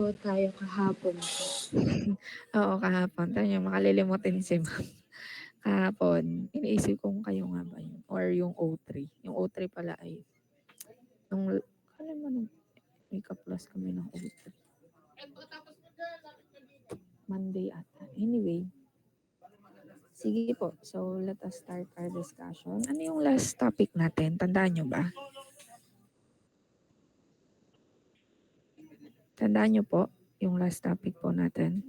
po tayo kahapon po. Oo, kahapon. Tayo niyo makalilimutin si ma'am. Kahapon, iniisip ko kung kayo nga ba yun or yung O3. Yung O3 pala ay nung kailan ba nung makeup class kami ng O3? Monday ata. Anyway, sige po. So, let us start our discussion. Ano yung last topic natin? Tandaan nyo ba? Tandaan nyo po yung last topic po natin.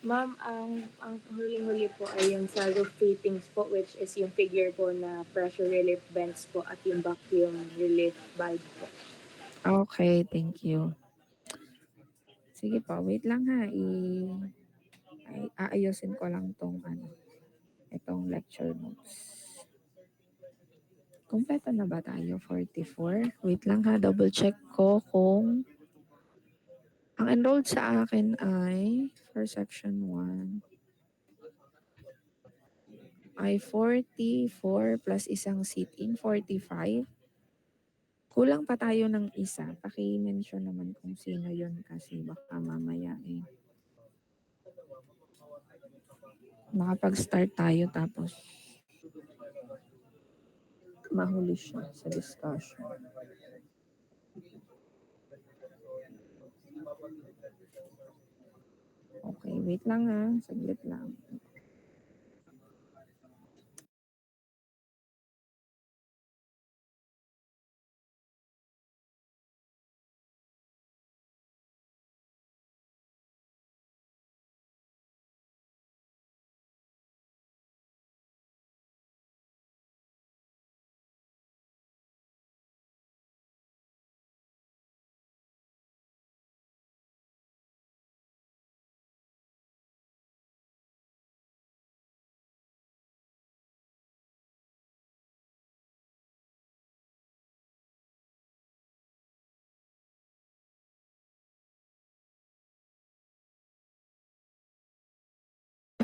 Ma'am, ang huling-huli po ay yung sa roof fittings po, which is yung figure po na pressure relief vents po at yung vacuum relief valve po. Okay, thank you. Sige po, wait lang ha. Aayusin ko lang itong lecture notes. Kumpleto na ba tayo? 44? Wait lang ha, double check ko kung ang enrolled sa akin ay for section 1 ay 44 plus isang sit-in, 45. Kulang pa tayo ng isa. Paki-mention naman kung sino yun kasi baka mamaya makapag-start tayo tapos mahuli siya sa discussion. Okay, wait lang ha. Saglit lang.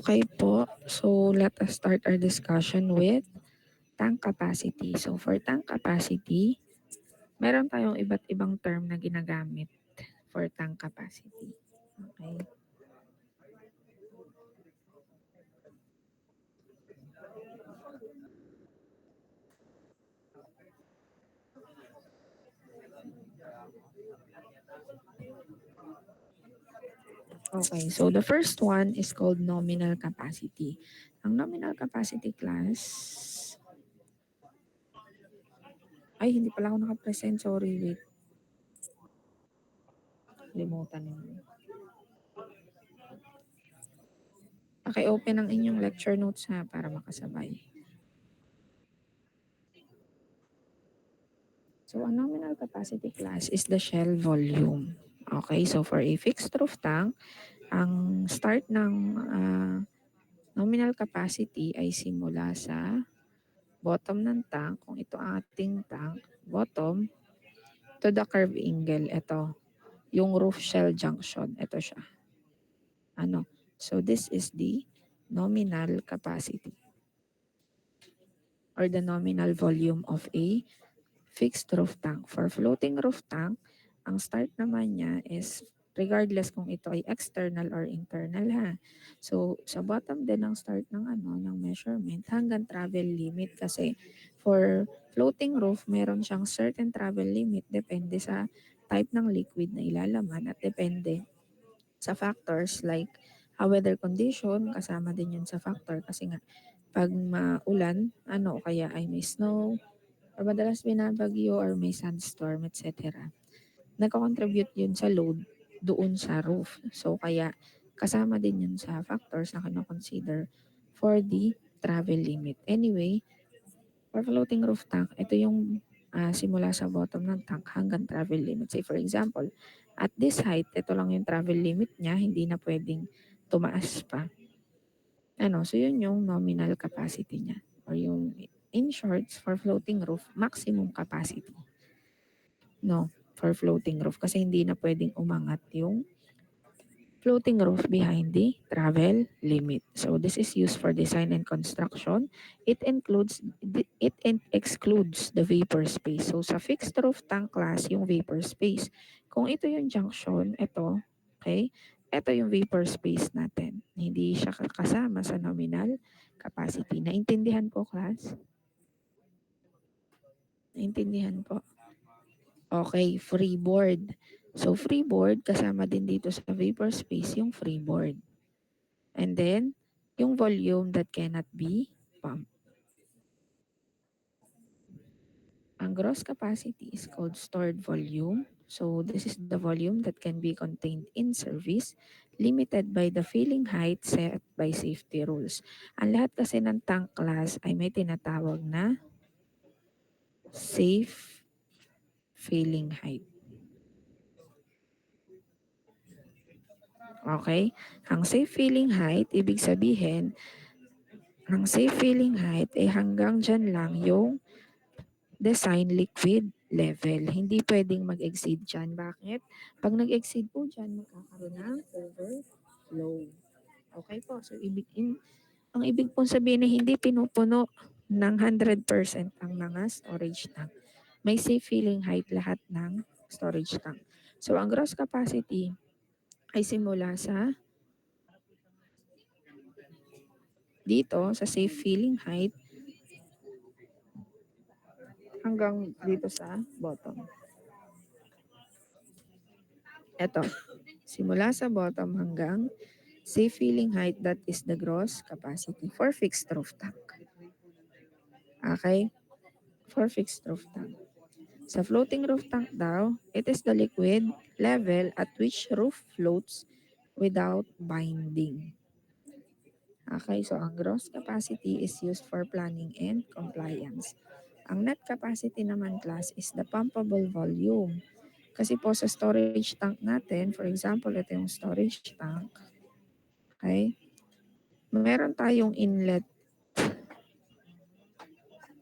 Okay po. So, let us start our discussion with tank capacity. So, for tank capacity, meron tayong iba't ibang term na ginagamit for tank capacity. Okay. Okay, so the first one is called nominal capacity. Ang nominal capacity class, ay hindi pala ako nakapresent, sorry, wait. Limutan yun. Paki-open ang inyong lecture notes ha para makasabay. So, ang nominal capacity class is the shell volume. Okay, so for a fixed roof tank, ang start ng nominal capacity ay simula sa bottom ng tank. Kung ito ang ating tank, bottom to the curve angle. Ito, yung roof shell junction. Ito siya. So this is the nominal capacity or the nominal volume of a fixed roof tank. For floating roof tank, ang start naman niya is regardless kung ito ay external or internal ha. So sa bottom din ang start ng measurement hanggang travel limit kasi for floating roof meron siyang certain travel limit depende sa type ng liquid na ilalaman at depende sa factors like weather condition, kasama din yun sa factor kasi nga pag maulan, kaya ay may snow, or madalas binabagyo or may sandstorm, etc. Nagko-contribute yun sa load doon sa roof. So kaya kasama din yun sa factors na kino-consider for the travel limit. Anyway, for floating roof tank, ito yung simula sa bottom ng tank hanggang travel limit. Say for example, at this height, ito lang yung travel limit niya, hindi na pwedeng tumaas pa. So yun yung nominal capacity niya. Or yung, in shorts, for floating roof, maximum capacity. No, for floating roof. Kasi hindi na pwedeng umangat yung floating roof behind the travel limit. So this is used for design and construction. It excludes the vapor space. So sa fixed roof tank class, yung vapor space. Kung ito yung junction, ito, okay? Ito yung vapor space natin. Hindi siya kasama sa nominal capacity. Naintindihan po, class? Naintindihan po? Okay, freeboard. So freeboard, kasama din dito sa vapor space yung freeboard. And then, yung volume that cannot be pumped. Ang gross capacity is called stored volume. So this is the volume that can be contained in service, limited by the filling height set by safety rules. Ang lahat kasi ng tank class ay may tinatawag na safe filling height. Okay? Ang safe filling height, ibig sabihin, ang safe filling height ay hanggang dyan lang yung design liquid level. Hindi pwedeng mag-exceed dyan. Bakit? Pag nag-exceed po dyan, magkakaroon ng overflow. Okay po. So, ang ibig pong sabihin na hindi pinupuno ng 100% ang mga storage tank. May safe filling height lahat ng storage tank. So, ang gross capacity ay simula sa dito, sa safe filling height, hanggang dito sa bottom. Ito, simula sa bottom hanggang safe filling height, that is the gross capacity for fixed roof tank. Okay? For fixed roof tank. Sa floating roof tank daw, it is the liquid level at which roof floats without binding. Okay, so ang gross capacity is used for planning and compliance. Ang net capacity naman, class, is the pumpable volume. Kasi po sa storage tank natin, for example, ito yung storage tank. Okay? Meron tayong inlet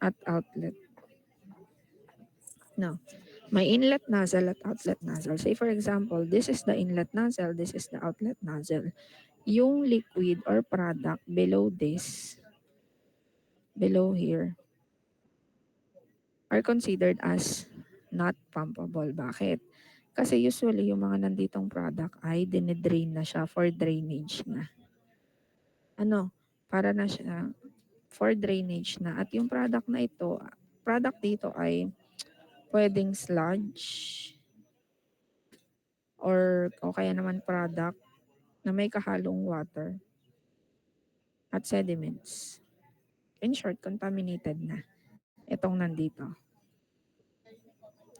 at outlet. No. May inlet nozzle at outlet nozzle. Say for example, this is the inlet nozzle, this is the outlet nozzle. Yung liquid or product below this, below here, are considered as not pumpable. Bakit? Kasi usually yung mga nanditong product ay dinedrain na siya for drainage na. Ano? Para na siya for drainage na. At yung product na ito, product dito ay pwedeng sludge o kaya naman product na may kahalong water at sediments. In short, contaminated na itong nandito.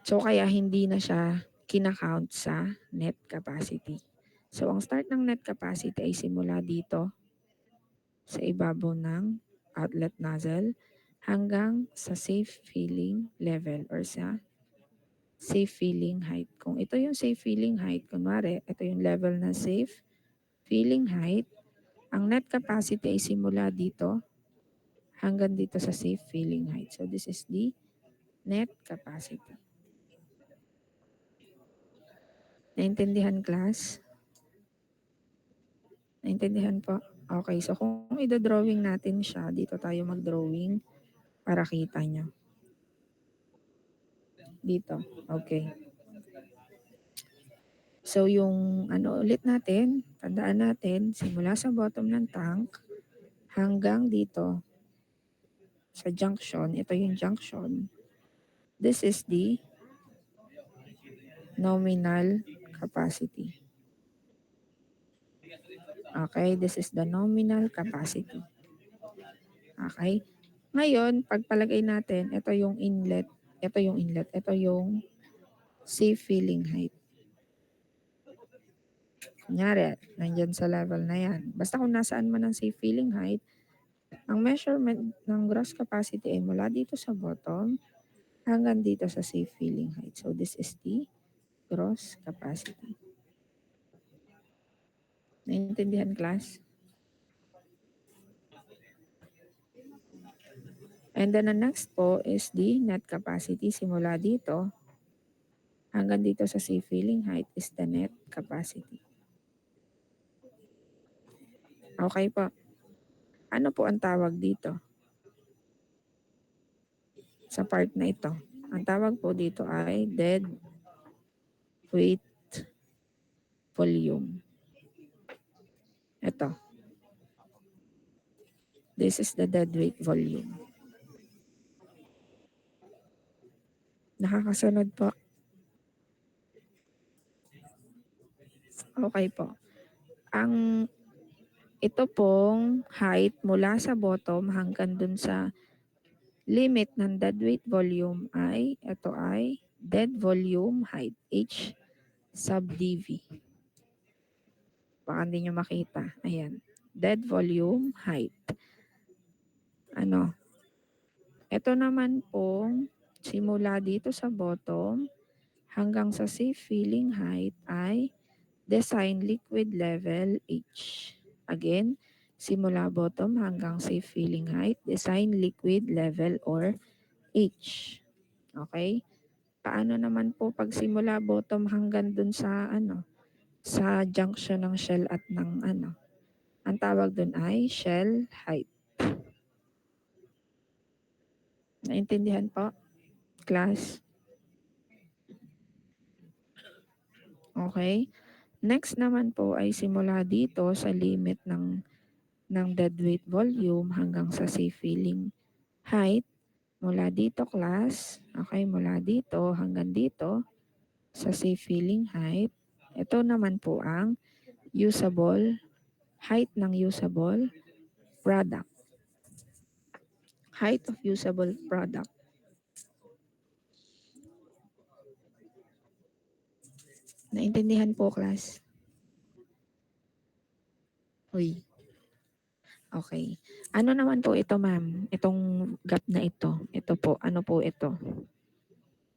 So kaya hindi na siya kinakount sa net capacity. So ang start ng net capacity ay simula dito sa ibabaw ng outlet nozzle hanggang sa safe filling level or sa safe filling height. Kung ito yung safe filling height, kunwari, ito yung level na safe filling height, ang net capacity ay simula dito hanggang dito sa safe filling height. So this is the net capacity. Naintindihan, class? Naintindihan po? Okay, so kung ida-drawing natin siya, dito tayo mag-drawing para kita nyo. Dito, okay. So yung ano ulit natin, tandaan natin, simula sa bottom ng tank hanggang dito sa junction, ito yung junction. This is the nominal capacity. Okay, this is the nominal capacity. Okay? Ngayon, pagpalagay natin, ito yung inlet, ito yung safe filling height. Kunyari, nandyan sa level na yan. Basta kung nasaan man ang safe filling height, ang measurement ng gross capacity ay mula dito sa bottom hanggang dito sa safe filling height. So this is the gross capacity. Naintindihan, class? And then the next po is the net capacity. Simula dito hanggang dito sa safe filling height is the net capacity. Okay po. Ano po ang tawag dito sa part na ito? Ang tawag po dito ay dead weight volume. Ito. This is the dead weight volume. Nakakasunod po. Okay po. Ang ito pong height mula sa bottom hanggang dun sa limit ng dead weight volume ay, ito ay dead volume height, H sub dV. Baka hindi nyo makita. Ayan. Dead volume height. Ano? Ito naman pong simula dito sa bottom hanggang sa safe filling height ay design liquid level H. Again, simula bottom hanggang safe filling height, design liquid level or H. Okay? Paano naman po pag simula bottom hanggang dun sa sa junction ng shell at ng ang tawag dun ay shell height. Naintindihan po, class? Okay? Next naman po ay simula dito sa limit ng dead weight volume hanggang sa safe filling height. Mula dito class, okay, mula dito hanggang dito sa safe filling height. Ito naman po ang usable, height ng usable product. Height of usable product. Naintindihan po class? Uy. Okay. Ano naman po ito, ma'am? Itong gap na ito. Ito po, ano po ito?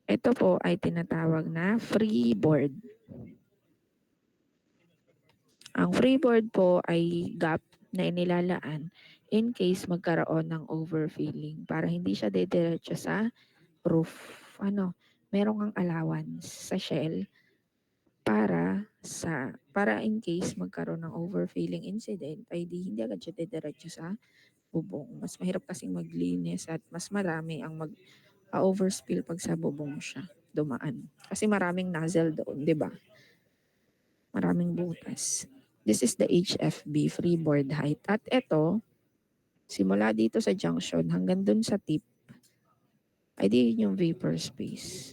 Ito po ay tinatawag na freeboard. Ang freeboard po ay gap na inilalaan in case magkaroon ng overfilling para hindi siya dediretso sa roof. Meron kang allowance sa shell para in case magkaroon ng overfilling incident ay hindi agad siya dediretso sa bubong. Mas mahirap kasing maglinis at mas marami ang overspill pag sa bubong siya dumaan. Kasi maraming nozzle doon, di ba? Maraming butas. This is the HFB, freeboard height. At ito, simula dito sa junction hanggang dun sa tip, ay di yun yung vapor space.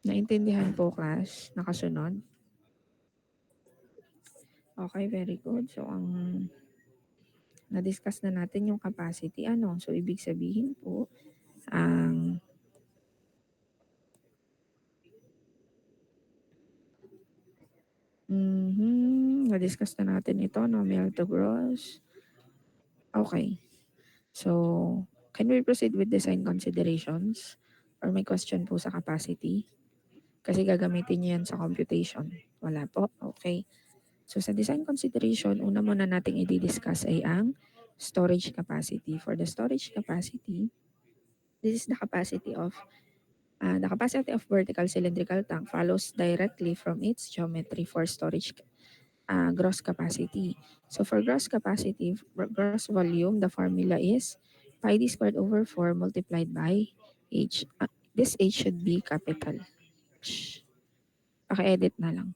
Naintindihan po, class? Nakasunod? Okay, very good. So, ang na-discuss na natin yung capacity. So, ibig sabihin po, ang na-discuss na natin ito, melt to gross. Okay. So, can we proceed with design considerations? Or may question po sa capacity? Kasi gagamitin niyo yan sa computation. Wala po? Okay. So, sa design consideration, una muna nating i-discuss ay ang storage capacity. For the storage capacity, this is the capacity of vertical cylindrical tank follows directly from its geometry for storage gross capacity. So for gross capacity, gross volume, the formula is pi d squared over 4 multiplied by h. This h should be capital H. Paki-edit na lang.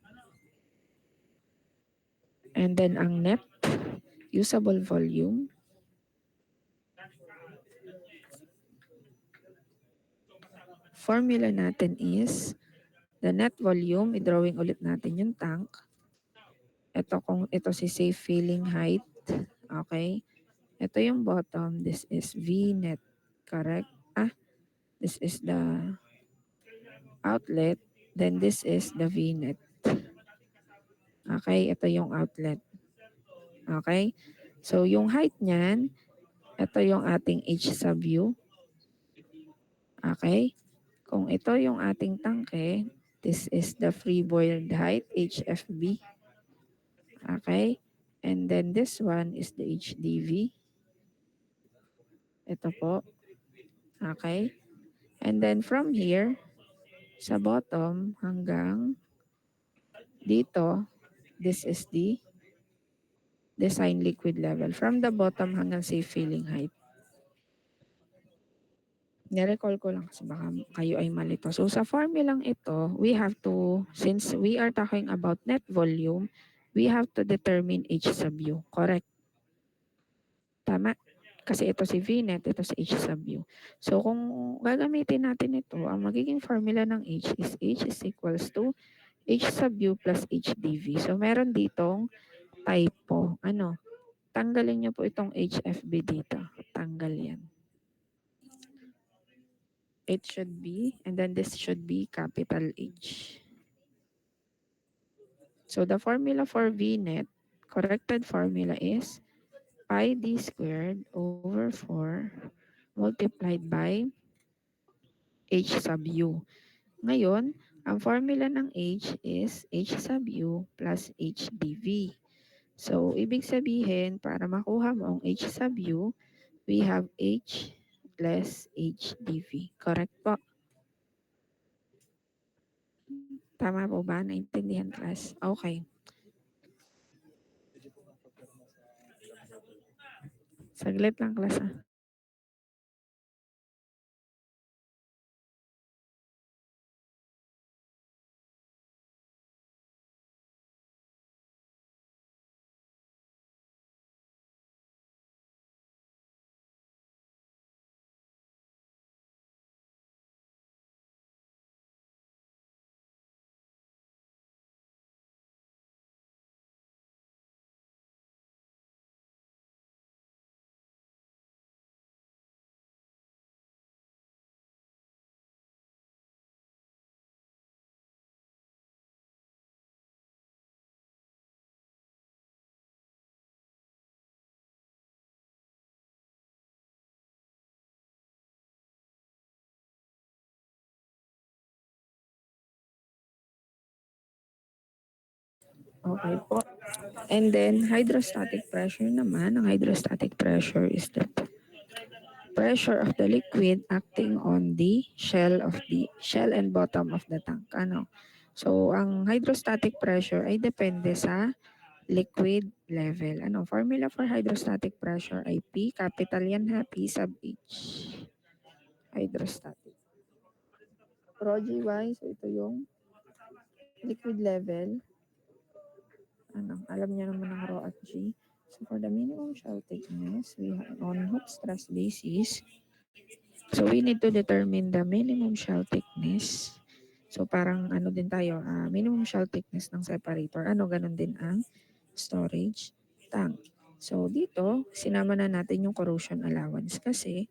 And then ang net usable volume, formula natin is the net volume, i-drawing ulit natin yung tank. Ito si safe filling height. Okay. Ito yung bottom. This is V net. Correct? This is the outlet. Then this is the V net. Okay. Ito yung outlet. Okay. So yung height niyan, ito yung ating H sub U. Okay. Kung ito yung ating tangke, this is the freeboard height, HFB. Okay. And then this one is the HDV. Ito po. Okay. And then from here, sa bottom hanggang dito, This is the design liquid level from the bottom hanggang safe filling height. Nirecall ko lang kasi baka kayo ay malito. So sa formulang ito, we have to, since we are talking about net volume, we have to determine H sub U. Correct? Tama? Kasi ito si V net, ito si H sub U. So kung gagamitin natin ito, ang magiging formula ng H is equals to H sub U plus HDV. So meron ditong typo. Ano? Tanggalin niyo po itong HFB dito. Tanggal yan. It should be, and then this should be capital H. So the formula for V net, corrected formula is pi d squared over 4 multiplied by H sub U. Ngayon, ang formula ng H is H sub U plus HDV. So, ibig sabihin, para makuha mo ang H sub U, we have H less HDV. Correct po? Tama po ba? Naintindihan, class? Okay. Saglit lang, class. Okay po. And then, hydrostatic pressure naman. Ang hydrostatic pressure is the pressure of the liquid acting on the shell and bottom of the tank. Ano? So, ang hydrostatic pressure ay depende sa liquid level. Ano? Formula for hydrostatic pressure ay P, capital yan ha, P sub H. Hydrostatic. Rho GY, so ito yung liquid level. Ano? Alam niyo naman ang rho at G. So, for the minimum shell thickness, we have on Hooke stress basis, so we need to determine the minimum shell thickness. So parang ano din tayo, minimum shell thickness ng separator. Ano, ganun din ang storage tank. So dito, sinama na natin yung corrosion allowance kasi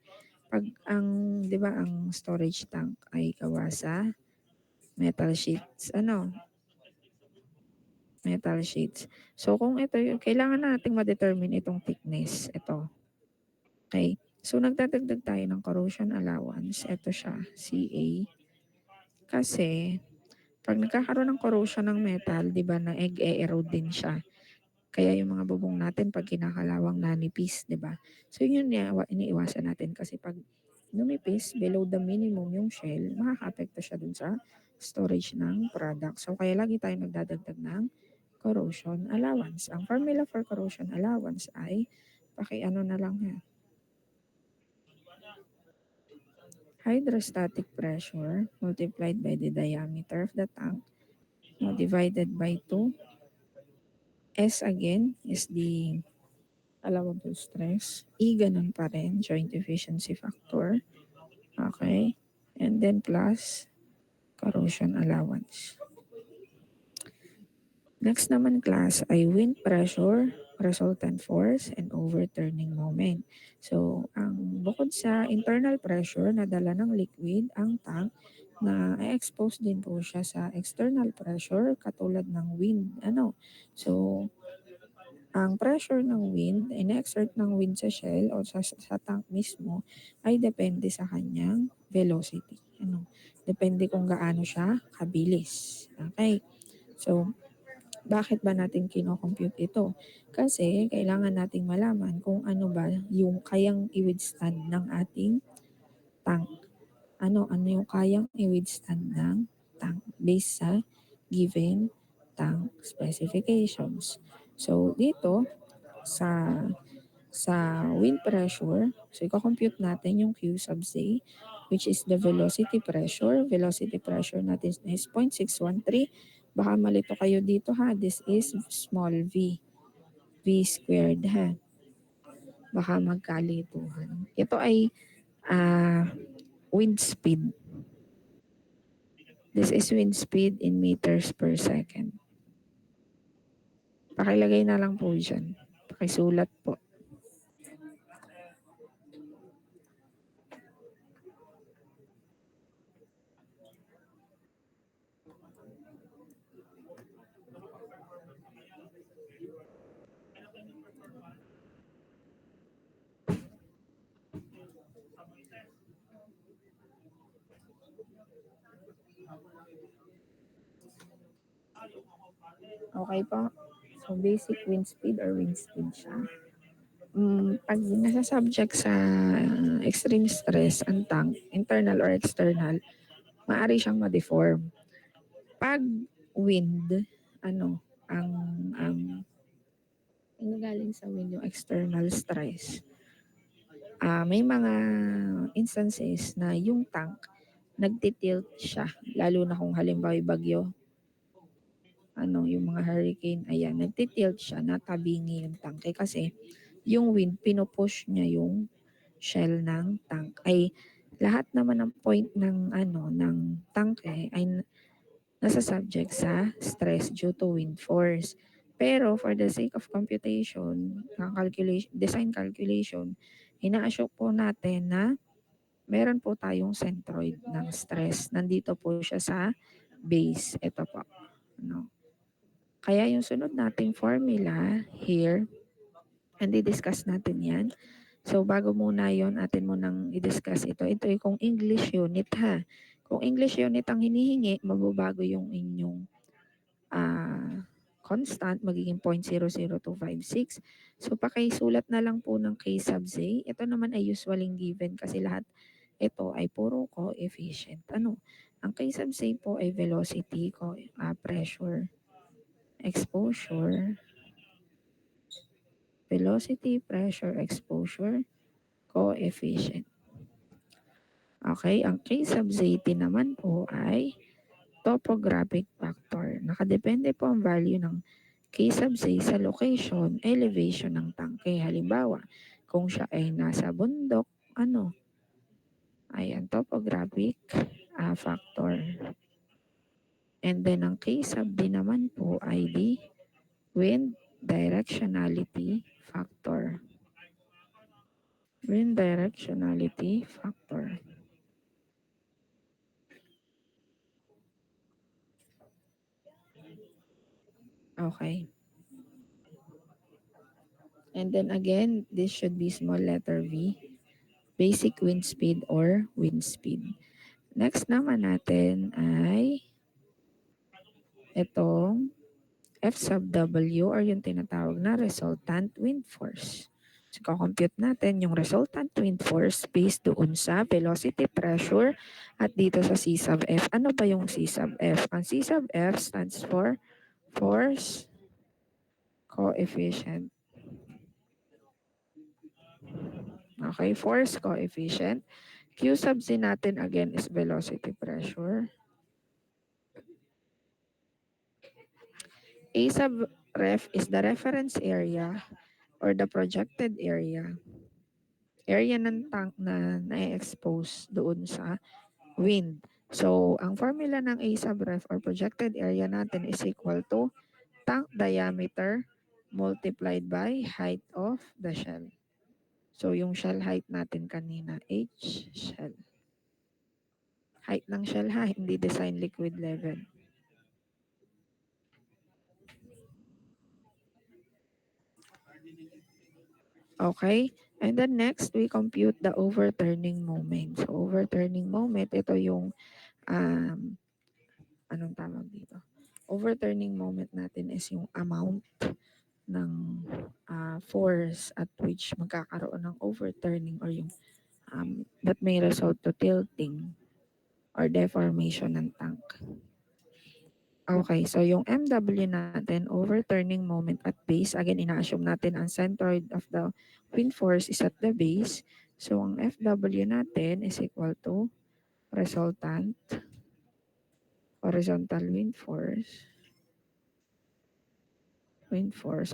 pag ang, 'di ba, ang storage tank ay gawa sa metal sheets. Ano? Metal sheets. So kung ito, kailangan nating ma-determine itong thickness. Ito. Okay. So nagdadagdag tayo ng corrosion allowance. Ito siya, CA. Kasi pag nagkakaroon ng corrosion ng metal, 'di ba, nag-e-erode din siya. Kaya yung mga bubong natin pag kinakalawang nanipis, 'di ba? So yun yung iniiwasan natin kasi pag numipis below the minimum yung shell, makaka-apekto siya dun sa storage ng product. So kaya lagi tayong nagdadagdag ng corrosion allowance. Ang formula for corrosion allowance ay paki-ano na lang ha. Hydrostatic pressure multiplied by the diameter of the tank divided by 2. S again is the allowable stress. E ganun pa rin, joint efficiency factor. Okay. And then plus corrosion allowance. Next naman, class, ay wind pressure, resultant force, and overturning moment. So, ang bukod sa internal pressure na dala ng liquid, ang tank, na expose din po siya sa external pressure katulad ng wind. Ano? So, ang pressure ng wind, in-exert ng wind sa shell o sa tank mismo ay depende sa kanyang velocity. Ano? Depende kung gaano siya kabilis. Okay? So, bakit ba natin kino-compute ito? Kasi kailangan nating malaman kung ano ba yung kayang i-withstand ng ating tank. Ano yung kayang i-withstand ng tank based sa given tank specifications. So dito sa wind pressure, so i-compute natin yung Q sub Z, which is the velocity pressure. Velocity pressure natin is 0.613. Baka malito kayo dito ha. This is small v. V squared ha. Baka magkalituhan. Ito ay wind speed. This is wind speed in meters per second. Pakilagay na lang po dyan. Pakisulat po. Okay po. So, basic wind speed or wind speed siya. Pag nasa subject sa extreme stress ang tank, internal or external, maaari siyang ma-deform. Pag wind, ang galing sa wind yung external stress, may mga instances na yung tank nagtitilt siya, lalo na kung halimbawa bagyo, yung mga hurricane, ayan, nagtitilt siya, natabingi yung tanke kasi yung wind, pinupush niya yung shell ng tank. Ay, lahat naman ng point ng tanke ay nasa subject sa stress due to wind force. Pero for the sake of computation, design calculation, ina-assume po natin na meron po tayong centroid ng stress. Nandito po siya sa base. Ito po. Kaya yung sunod nating formula here, and i-discuss natin yan. So bago muna yon atin munang i-discuss ito. Ito ay kung English unit ha. Kung English unit ang hinihingi, magbabago yung inyong constant, magiging 0.00256. So pakisulat na lang po ng K sub Z. Ito naman ay usually given kasi lahat ito ay puro coefficient. Ang K sub Z po ay velocity, pressure, exposure, velocity, pressure, exposure, coefficient. Okay, ang K sub ZT naman po ay topographic factor. Nakadepende po ang value ng K sub Z sa location, elevation ng tangke. Halimbawa, kung siya ay nasa bundok, ayan, topographic factor. And then ang K sub D naman po ay the wind directionality factor. Wind directionality factor. Okay. And then again, this should be small letter V. Basic wind speed or wind speed. Next naman natin ay itong F sub W or yung tinatawag na resultant wind force. So, compute natin yung resultant wind force based doon sa velocity, pressure, at dito sa C sub F. Ano ba yung C sub F? Ang C sub F stands for force coefficient. Okay, force coefficient. Q sub Z natin again is velocity pressure. A sub ref is the reference area or the projected area. Area ng tank na na-expose doon sa wind. So, ang formula ng A sub ref or projected area natin is equal to tank diameter multiplied by height of the shell. So, yung shell height natin kanina, H shell. Height ng shell ha, hindi design liquid level. Okay? And then next, we compute the overturning moment. So, overturning moment, ito yung, anong tawag dito? Overturning moment natin is yung amount ng force at which magkakaroon ng overturning or yung that may result to tilting or deformation ng tank. Okay, so yung MW natin, overturning moment at base, again, ina-assume natin ang centroid of the wind force is at the base. So ang FW natin is equal to resultant horizontal wind force,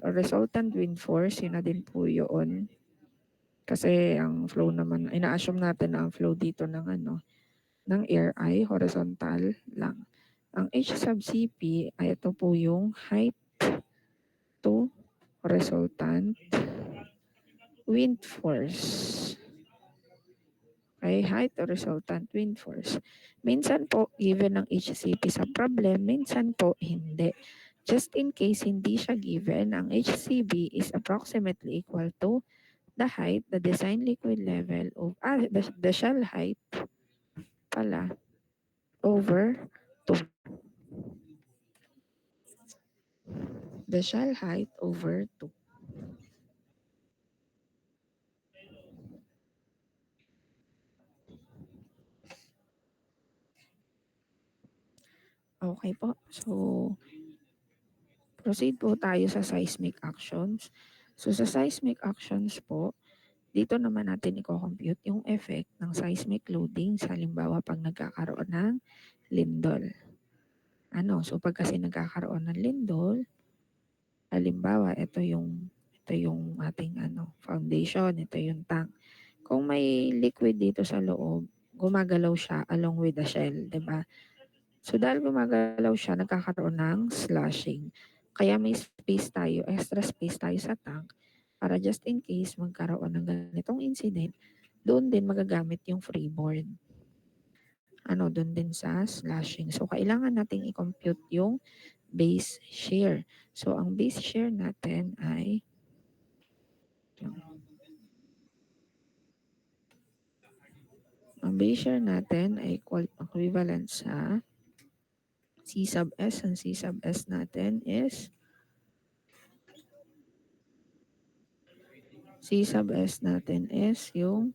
or resultant wind force, yun na din po yun. Kasi ang flow naman, ina-assume natin na ang flow dito ng ng air ay horizontal lang. Ang H sub CP ay ito po yung height to resultant wind force. Okay, height to resultant wind force. Minsan po, given ng HCP sa problem, minsan po hindi. Just in case hindi siya given, ang HCB is approximately equal to the height, the design liquid level of, the shell height pala, over the shell height over 2. Okay po. So, proceed po tayo sa seismic actions. So, sa seismic actions po, dito naman natin i-compute yung effect ng seismic loading sa halimbawa pag nagkakaroon ng lindol. So pag kasi nagkakaroon ng lindol, halimbawa ito yung ating foundation, ito yung tank. Kung may liquid dito sa loob, gumagalaw siya along with the shell, 'di ba? So dahil gumagalaw siya, nagkakaroon ng sloshing. Kaya may space tayo, extra space tayo sa tank para just in case magkaroon ng ganitong incident, doon din magagamit yung freeboard. Doon din sa sloshing. So kailangan nating i-compute yung base shear. So ang base shear natin ay equivalent sa C sub S. Ang C sub S natin is yung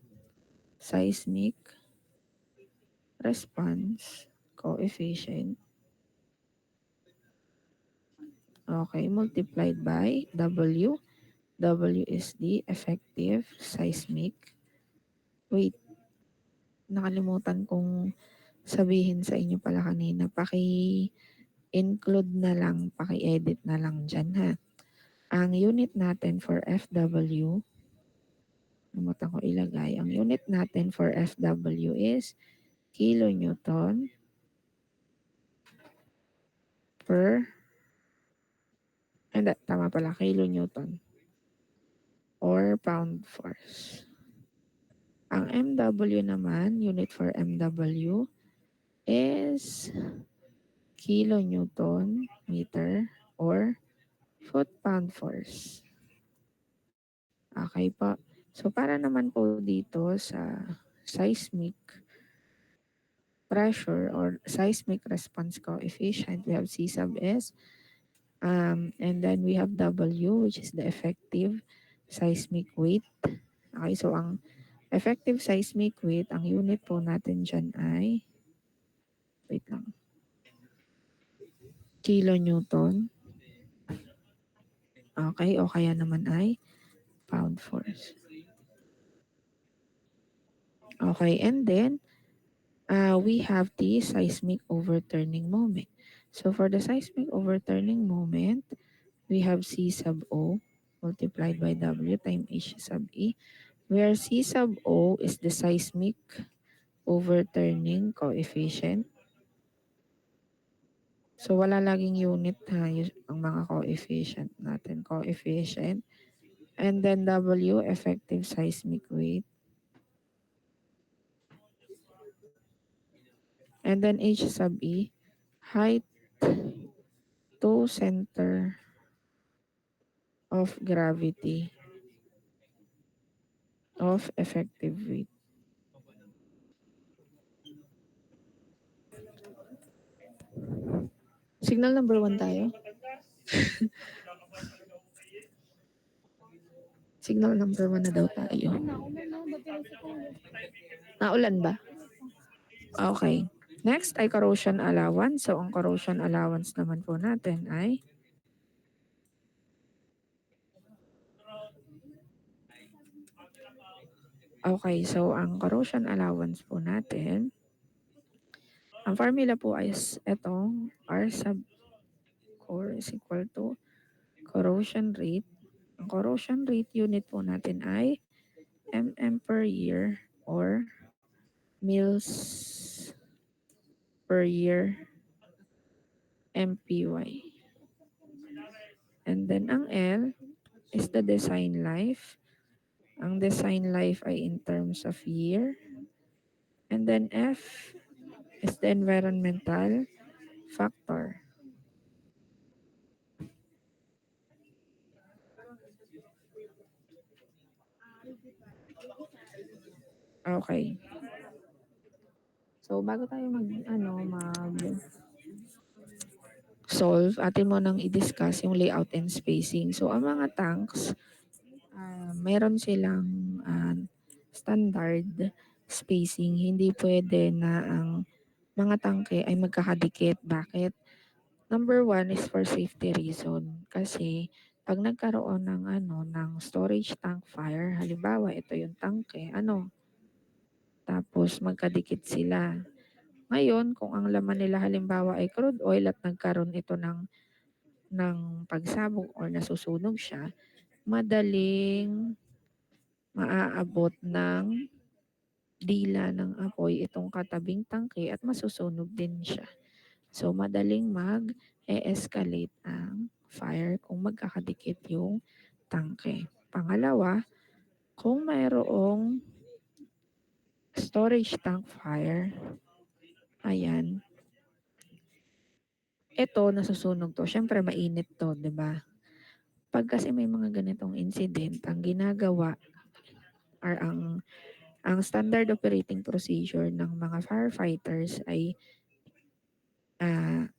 seismic response coefficient. Okay, multiplied by W. W is the effective seismic. Wait, nakalimutan kong sabihin sa inyo pala kanina. Paki-include na lang, paki-edit na lang dyan ha. Ang unit natin for FW, nalimutan ko ilagay. Ang unit natin for FW is kilonewton per, hindi, tama pala, kilonewton or pound force. Ang MW naman, unit for MW is kilonewton meter or foot-pound force. Okay po. So para naman po dito sa seismic pressure or seismic response coefficient, we have C sub S, and then we have W, which is the effective seismic weight. Okay, so ang effective seismic weight, ang unit po natin dyan ay, wait lang, kilonewton. Okay, o kaya naman ay pound force. Okay, and then we have the seismic overturning moment. So for the seismic overturning moment, we have C sub O multiplied by W times H sub E, where C sub O is the seismic overturning coefficient. So wala laging unit ha, ang mga coefficient natin. Coefficient. And then W, effective seismic weight. And then H sub E, height to center of gravity of effective weight. Signal number 1 tayo. Signal number 1 na daw tayo. Naulan ba? Okay. Next ay corrosion allowance. So, ang corrosion allowance naman po natin ay okay. So, ang corrosion allowance po natin, ang formula po is ito, R sub core is equal to corrosion rate. Ang corrosion rate unit po natin ay mm per year or mils per year MPY. And then ang L is the design life. Ang design life ay in terms of year. And then F is the environmental factor. Okay. So bago tayo mag solve, atin mo nang i-discuss yung layout and spacing. So ang mga tanks, meron silang standard spacing. Hindi pwede na ang mga tangke ay magkakadikit. Bakit? Number one is for safety reason. Kasi pag nagkaroon ng ng storage tank fire, halimbawa ito yung tangke, tapos magkadikit sila. Ngayon, kung ang laman nila halimbawa ay crude oil at nagkaroon ito ng pagsabog or nasusunog siya, madaling maaabot ng dila ng apoy itong katabing tangke at masusunog din siya. So, madaling mag-e-escalate ang fire kung magkakadikit yung tangke. Pangalawa, kung mayroong storage tank fire, ayan, ito nasusunog to. Siyempre mainit to, 'di ba? Pag kasi may mga ganitong incident, ang ginagawa or ang standard operating procedure ng mga firefighters ay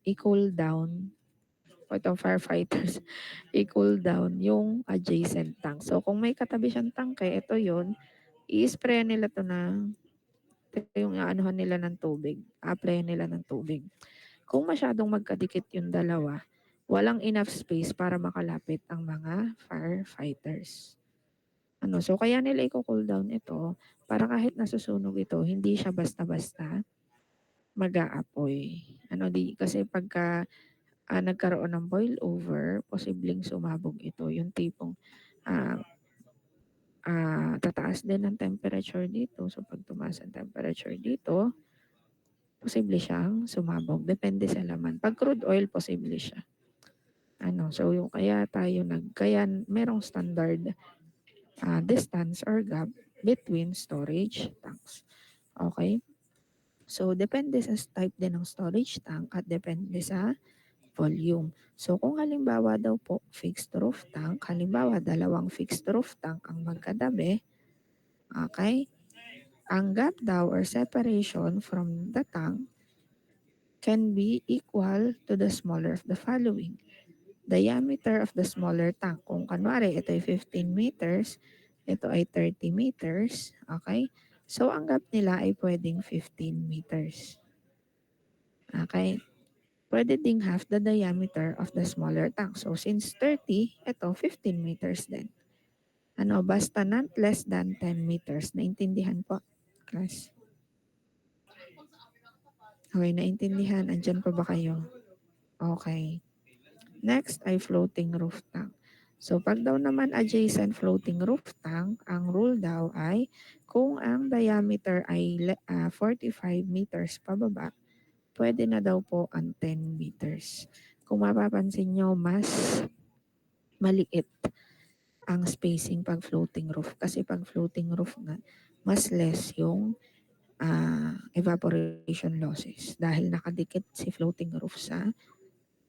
i-cool down o itong firefighters, i-cool down yung adjacent tank. So kung may katabi siyang tangke, ito yon, i-spray nila to ng ito yung aanuhan nila ng tubig, apply nila ng tubig. Kung masyadong magkadikit yung dalawa, walang enough space para makalapit ang mga firefighters. So kaya nila i-cool down ito para kahit nasusunog ito, hindi siya basta-basta mag-aapoy. Kasi pagka nagkaroon ng boil over, posibleng sumabog ito. Yung tipong ah, tataas din ang temperature dito. So pag tumaas ang temperature dito, posible siyang sumabog. Depende sa laman. Pag crude oil, posible siya. So yung kaya merong standard distance or gap between storage tanks. Okay? So depende sa type din ng storage tank at depende sa volume. So kung halimbawa daw po fixed roof tank, halimbawa dalawang fixed roof tank ang magkatabi, okay? Ang gap daw or separation from the tank can be equal to the smaller of the following. Diameter of the smaller tank. Kung kanwari ito ay 15 meters, ito ay 30 meters, okay? So ang gap nila ay pwedeng 15 meters. Okay? Pwede ding half the diameter of the smaller tank. So since 30, ito 15 meters din. Basta not less than 10 meters. Naintindihan po, class? Okay, naintindihan. Andyan pa ba kayo? Okay. Next ay floating roof tank. So pag daw naman adjacent floating roof tank, ang rule daw ay kung ang diameter ay 45 meters pababa, pwede na daw po ang 10 meters. Kung mapapansin nyo, mas maliit ang spacing pag floating roof. Kasi pag floating roof na, mas less yung evaporation losses. Dahil nakadikit si floating roof sa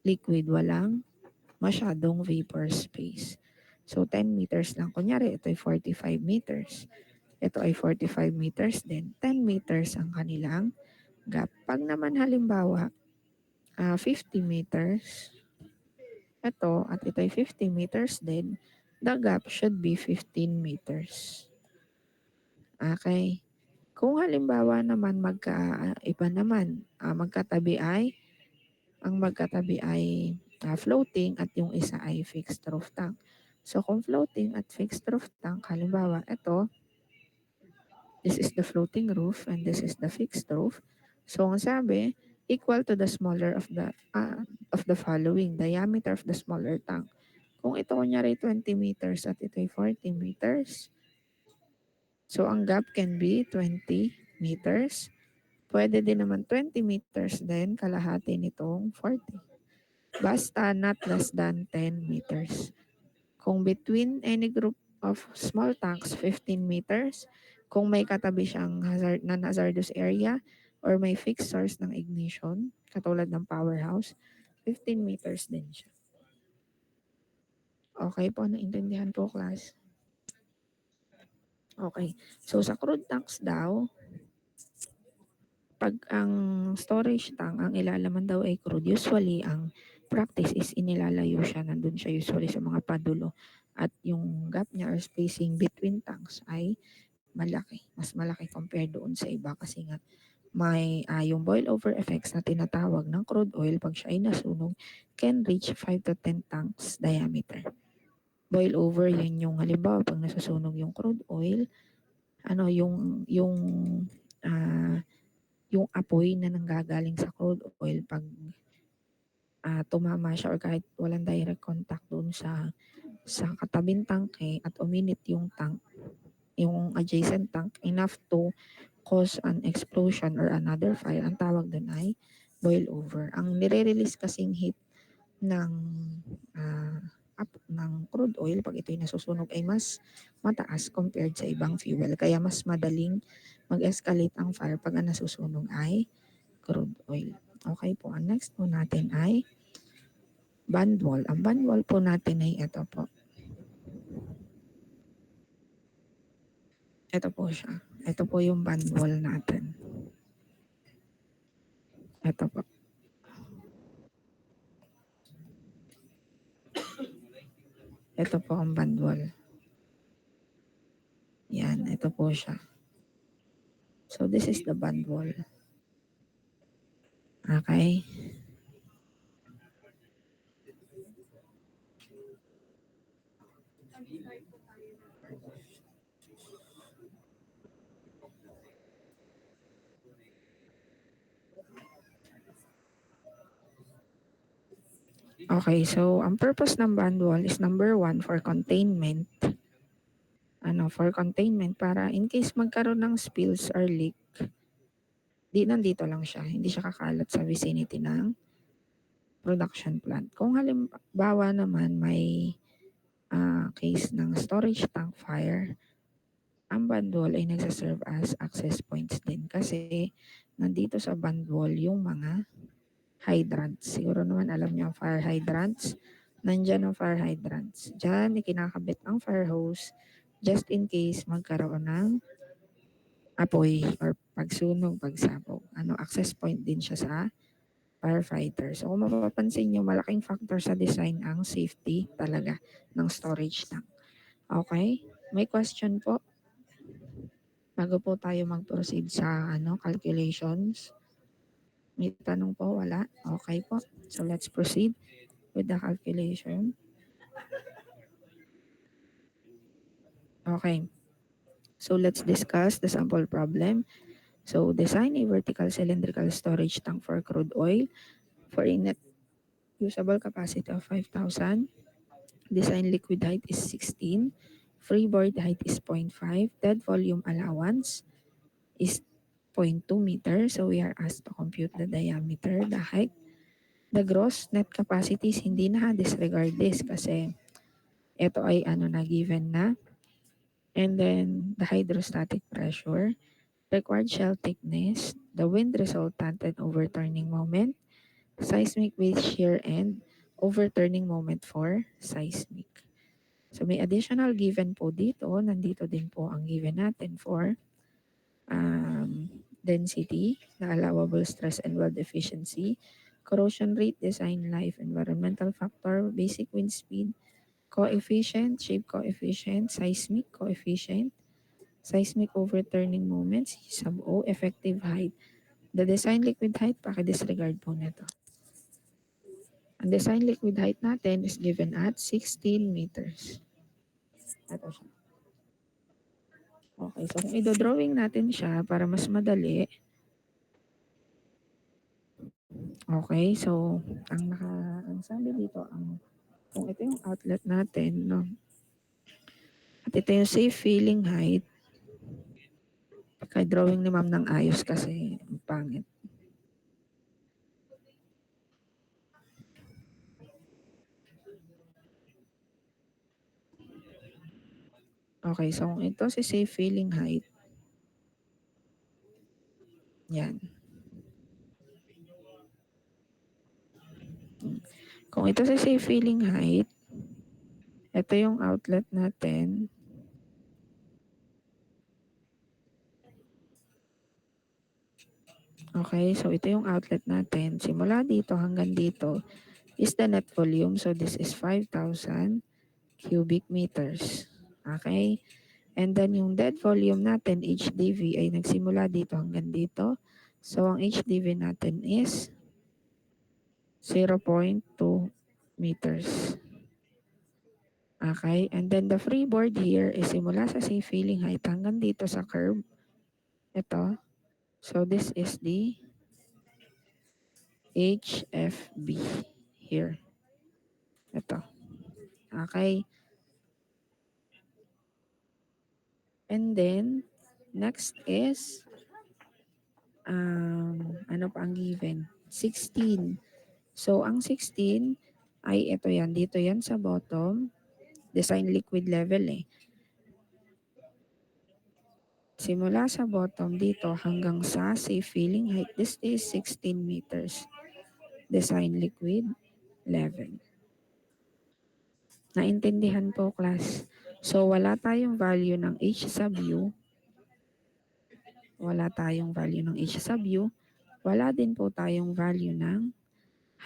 liquid, walang masyadong vapor space. So 10 meters lang. Kunyari, ito ay 45 meters. Ito ay 45 meters din. 10 meters ang kanilang gap. Pag naman halimbawa, 50 meters, ito at ito ay 50 meters din, the gap should be 15 meters. Okay? Kung halimbawa naman iba naman, ang magkatabi ay floating at yung isa ay fixed roof tank. So kung floating at fixed roof tank, halimbawa ito, this is the floating roof and this is the fixed roof. So ang sabi, equal to the smaller of the following, diameter of the smaller tank. Kung ito kunyari 20 meters at ito ay 40 meters, so ang gap can be 20 meters. Pwede din naman 20 meters din, kalahati nitong 40. Basta not less than 10 meters. Kung between any group of small tanks, 15 meters. Kung may katabi siyang non-hazardous area or may fixed source ng ignition, katulad ng powerhouse, 15 meters din siya. Okay po, naintindihan po, class? Okay. So sa crude tanks daw, pag ang storage tank, ang ilalaman daw ay crude, usually ang practice is inilalayo siya, nandun siya usually sa mga padulo. At yung gap niya or spacing between tanks ay malaki, mas malaki compared doon sa iba kasi nga may yung boil over effects na tinatawag ng crude oil pag siya ay nasunog can reach 5 to 10 tanks diameter. Boil over, yun yung halimbawa pag nasusunog yung crude oil, ano ah, yung apoy na nanggagaling sa crude oil pag tumama siya or kahit walang direct contact doon sa katabing tangke at uminit yung tank, yung adjacent tank, enough to cause an explosion or another fire, ang tawag doon ay boil over. Ang nire-release kasing heat ng ng crude oil pag ito'y nasusunog ay mas mataas compared sa ibang fuel. Kaya mas madaling mag-escalate ang fire pag ang nasusunog ay crude oil. Okay po, ang next po natin ay band wall. Ang band wall po natin ay ito po. Ito po siya. Ito po yung band wall natin. Ito po. Ito po ang band wall. Yan, ito po siya. So this is the band wall. Okay. Okay, so ang purpose ng band wall is number 1 for containment. For containment para in case magkaroon ng spills or leak, nandito lang siya, hindi siya kakalat sa vicinity ng production plant. Kung halimbawa naman may case ng storage tank fire, ang band wall ay nagsaserve as access points din kasi nandito sa band wall yung mga hydrants. Siguro naman alam niyo ang fire hydrants. Nandyan ang fire hydrants. Diyan ikinakabit ang fire hose just in case magkaroon ng apoy or pagsunog, pagsabog. Access point din siya sa firefighter. So kung mapapansin nyo, malaking factor sa design ang safety talaga ng storage tank. Okay? May question po? Bago po tayo mag-proceed sa calculations. May tanong po? Wala? Okay po. So let's proceed with the calculation. Okay. So let's discuss the sample problem. So design a vertical cylindrical storage tank for crude oil for a net usable capacity of 5,000. Design liquid height is 16. Freeboard height is 0.5. Dead volume allowance is 0.2 meter. So we are asked to compute the diameter, the height. The gross net capacities, hindi na disregard this kasi ito ay na given na. And then the hydrostatic pressure, required shell thickness, the wind resultant and overturning moment, seismic wave shear and overturning moment for seismic. So may additional given po dito, nandito din po ang given natin for density, the allowable stress and weld efficiency, corrosion rate, design life, environmental factor, basic wind speed, coefficient, shape coefficient, seismic coefficient, Seismic overturning moment, C sub O, effective height. The design liquid height, paki-disregard po nito. Ang design liquid height natin is given at 16 meters. Ito siya. Okay, so kung i-drawing natin siya para mas madali, okay, so ang sabi dito, kung ito yung outlet natin, no? At ito yung safe filling height, pagka-drawing ni ma'am ng ayos kasi ang pangit. Okay, so kung ito si safe filling height, yan. Kung ito si safe filling height, ito yung outlet natin. Okay, so ito yung outlet natin. Simula dito hanggang dito is the net volume. So this is 5,000 cubic meters. Okay? And then yung dead volume natin, HDV, ay nagsimula dito hanggang dito. So ang HDV natin is 0.2 meters. Okay? And then the freeboard here is simula sa safe filling height hanggang dito sa curve. Ito. So this is the HFB here. Ito. Okay? And then, next is, ano pa ang given? 16. So, ang 16 ay ito yan. Dito yan sa bottom. Design liquid level eh. Simula sa bottom dito hanggang sa safe filling height. This is 16 meters. Design liquid level. Naintindihan po, class. So, wala tayong value ng H sub U. Wala tayong value ng H sub U. Wala din po tayong value ng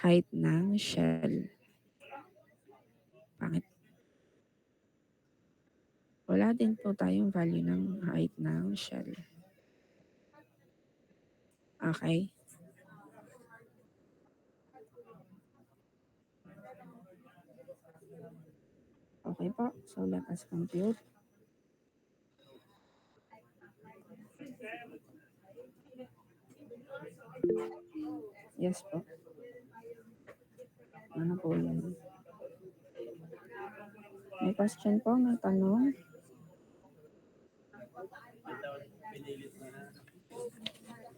height ng shell. Pangit. Wala din po tayong value ng height ng shell. Okay? Okay po. So, let us compute. Yes po. Ano po yun? May question po? May tanong?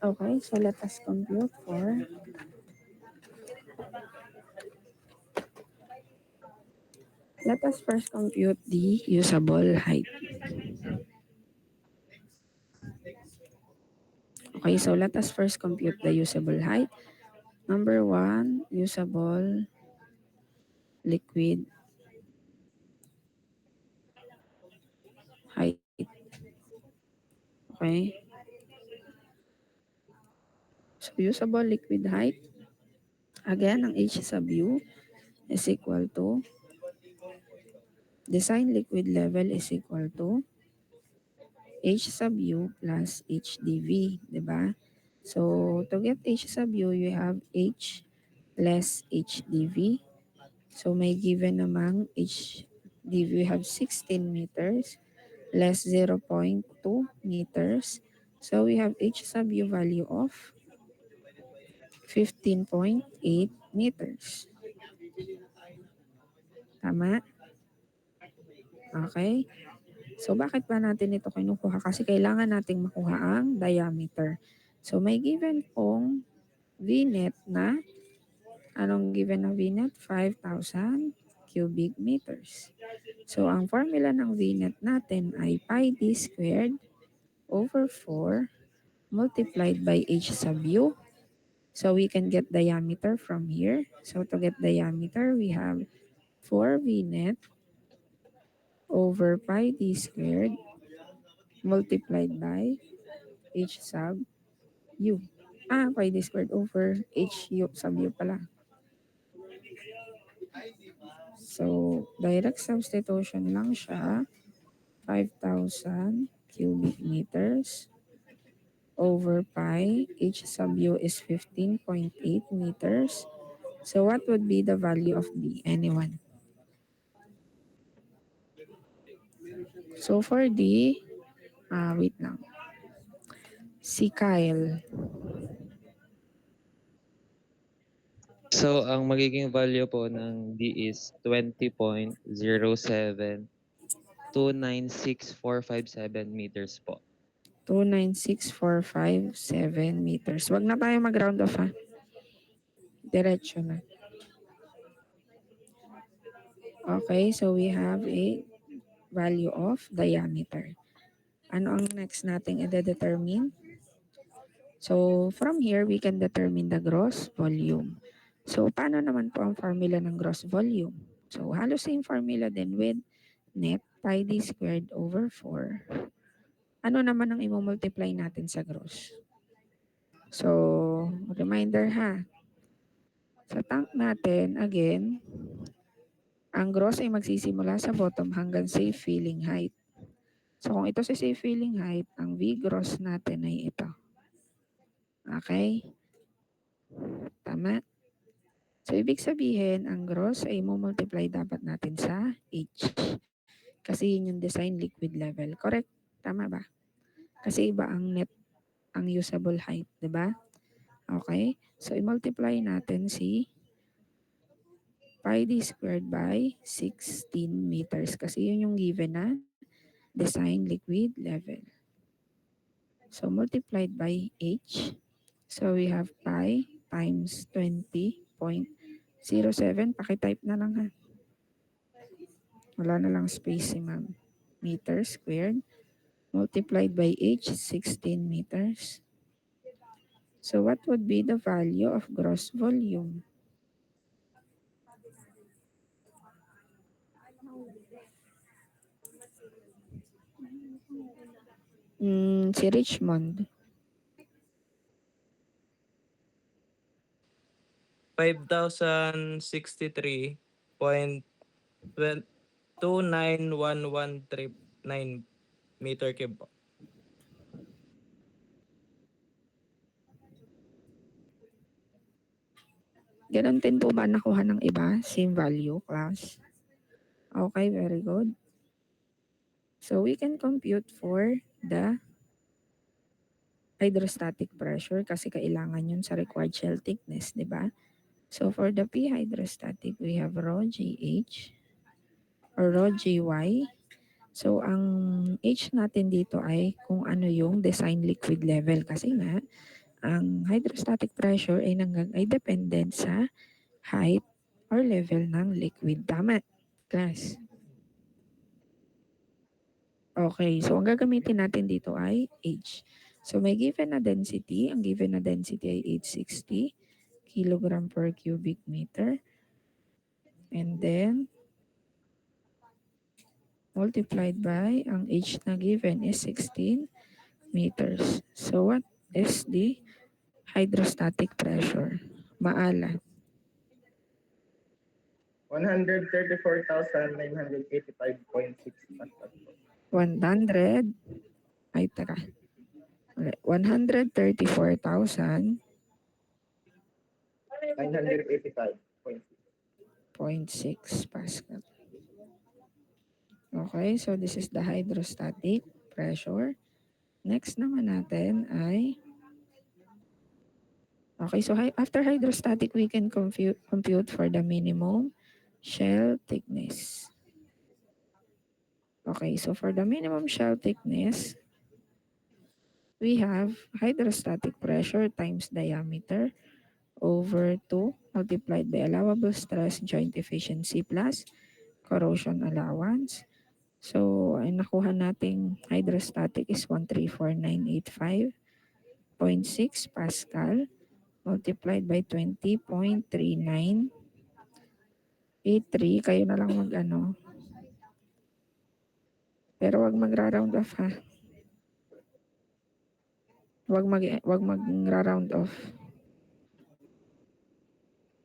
Okay, so let us compute for let us first compute the usable height. Okay, so let us first compute the usable height. Number 1, usable liquid height. Okay. So, usable liquid height. Again, ang H sub U is equal to design liquid level is equal to H sub U plus HDV, di ba? So, to get H sub U, you have H less HDV. So, may given namang HDV, we have 16 meters less 0.2 meters. So, we have H sub U value of 15.8 meters. Tama? Okay. So, bakit ba natin ito kinukuha? Kasi kailangan nating makuha ang diameter. So, may given pong VNet na, anong given ng VNet? 5,000 cubic meters. So, ang formula ng VNet natin ay pi d squared over 4 multiplied by H sub U. So, we can get diameter from here. So, to get diameter, we have 4 VNet over pi d squared multiplied by H sub U. Pi d squared over H U sub U pala. So, direct substitution lang siya. 5,000 cubic meters over pi. H sub u is 15.8 meters. So what would be the value of D? Anyone? So for D, wait lang. Si Kyle. So, ang magiging value po ng D is 20.07296,457 meters po. 296,457 meters. Wag na tayo mag-round off ha. Diretso na. Okay, so we have a value of diameter. Ano ang next nating i-determine? So, from here, we can determine the gross volume. So, paano naman po ang formula ng gross volume? So, halos same formula din with net pi d squared over 4. Ano naman ang i-multiply natin sa gross? So, reminder ha. Sa tank natin, again, ang gross ay magsisimula sa bottom hanggang safe filling height. So, kung ito si safe filling height, ang V gross natin ay ito. Okay? Tama? So, ibig sabihin, ang gross ay multiply dapat natin sa H. Kasi yun yung design liquid level. Correct? Tama ba? Kasi iba ang net, ang usable height. Diba? Okay? So, i-multiply natin si pi d squared by 16 meters. Kasi yun yung given na design liquid level. So, multiplied by H. So, we have pi times 20.07. Pakitype na lang ha. Wala na lang space si ma'am. Meter squared multiplied by H, 16 meters. So, what would be the value of gross volume? Si Richmond. 5,063.29113 meter cube po. Ganon din po ba nakuha ng iba? Same value, class? Okay, very good. So, we can compute for the hydrostatic pressure kasi kailangan yun sa required shell thickness, di ba? So, for the P hydrostatic, we have rho GH or rho GY. So, ang H natin dito ay kung ano yung design liquid level kasi nga, ang hydrostatic pressure ay dependent sa height or level ng liquid. Tama, class? Okay, so ang gagamitin natin dito ay H. So may given na density, ang given na density ay 860 kilogram per cubic meter. And then, multiplied by, ang H na given is 16 meters. So what is the hydrostatic pressure? Maala. 134,985.6 Pascal. 100, ay tara. 134,000 985.6. 0.6 Pascal. Okay, so this is the hydrostatic pressure. Next naman natin ay, okay, so after hydrostatic, we can compute for the minimum shell thickness. Okay, so for the minimum shell thickness, we have hydrostatic pressure times diameter over 2 multiplied by allowable stress joint efficiency plus corrosion allowance. So, ang nakuha nating hydrostatic is 134,985.6 Pascal multiplied by 20.3983. Kayo na lang mag-ano. Pero wag magra-round off ha. Wag magra-round off.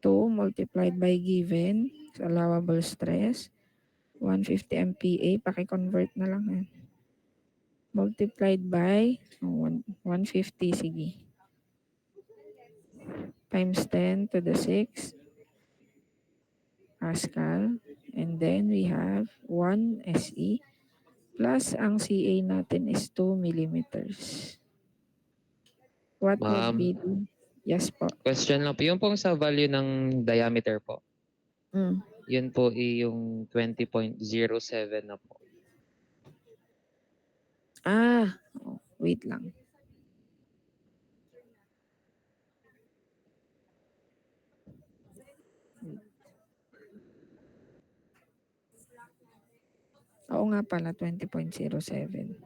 2 multiplied by given allowable stress 150 MPa, paki-convert na lang ha. multiplied by 150, sige. Times 10 to the 6 Pascal. And then we have 1 SE plus ang CA natin is 2 millimeters. What would Ma'am, be the... Yes po. question lang po. Yung pong sa value ng diameter po, Mm. yun po yung 20.07 na po. Wait lang. Oo nga pala, 20.07.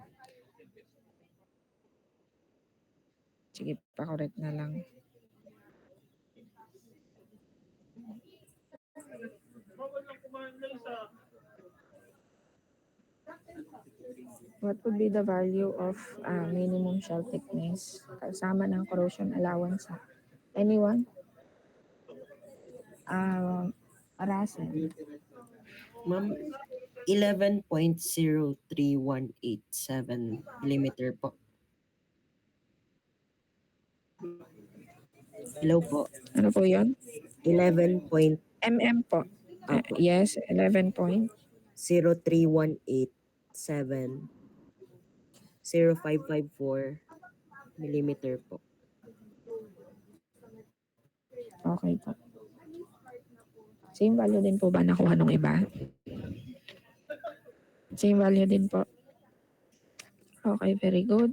Sige, pa-correct na lang. What would be the value of minimum shell thickness kasama ng corrosion allowance? Anyone? Russell. Ma'am, 11.03187 millimeter po. Hello po. Ano po yun? 11.03187 MM po. Yes, 11 point. 0554 millimeter po. Okay po. Same value din po ba nakuha nung iba? Same value din po. Okay, very good.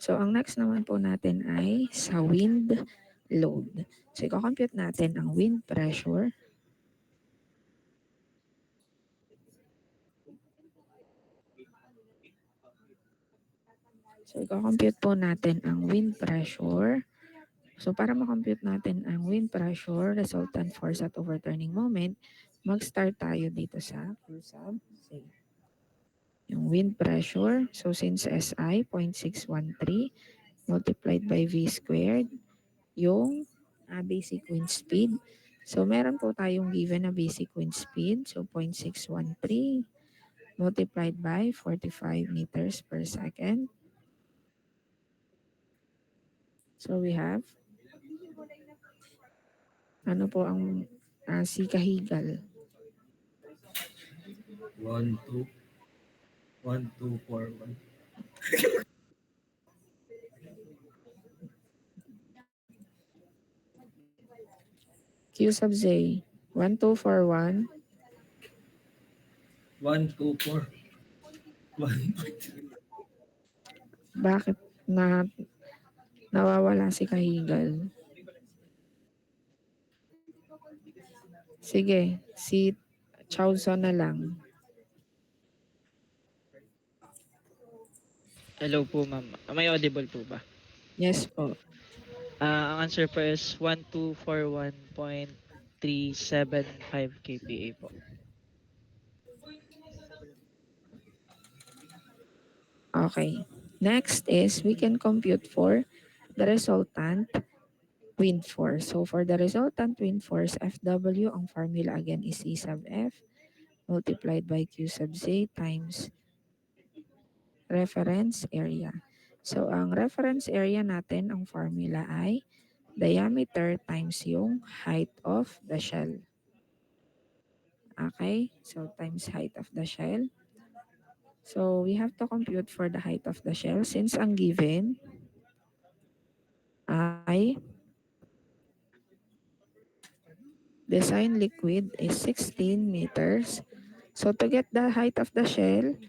So, ang next naman po natin ay sa wind load. So, i-compute natin ang wind pressure. So, i-compute po natin ang wind pressure. So, para ma-compute natin ang wind pressure, resultant force at overturning moment, mag-start tayo dito sa Q sub C. Yung wind pressure, so since SI, 0.613 multiplied by V squared, yung basic wind speed. So, meron po tayong given na basic wind speed. So, 0.613 multiplied by 45 meters per second. So, we have, ano po ang si Kahigal? 1, 2. 1, 2, 4, 1. Q sub Z, 1241. 1, 2, 4. 1. Bakit nawawala si Kahigal? Sige, si Chowson na lang. Hello po, ma'am. Am I audible po ba? Yes po. Ang answer po is 1241.375 kPa po. Okay. Next is we can compute for the resultant wind force. So for the resultant wind force, FW, ang formula again is E sub F multiplied by Q sub Z times reference area. So ang reference area natin, ang formula ay diameter times yung height of the shell. Okay? So times height of the shell. So we have to compute for the height of the shell since ang given ay design liquid is 16 meters. So to get the height of the shell,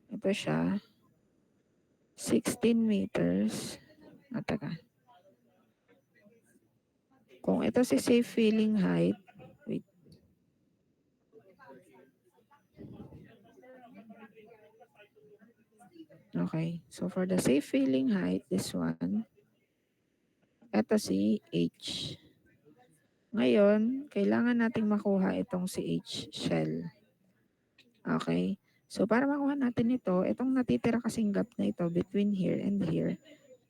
ito siya, 16 meters. Teka. Kung ito si safe filling height, wait. Okay, so for the safe filling height, this one, ito si H. Ngayon, kailangan nating makuha itong si H shell. Okay, so para makuha natin ito, itong natitira kasing gap na ito between here and here,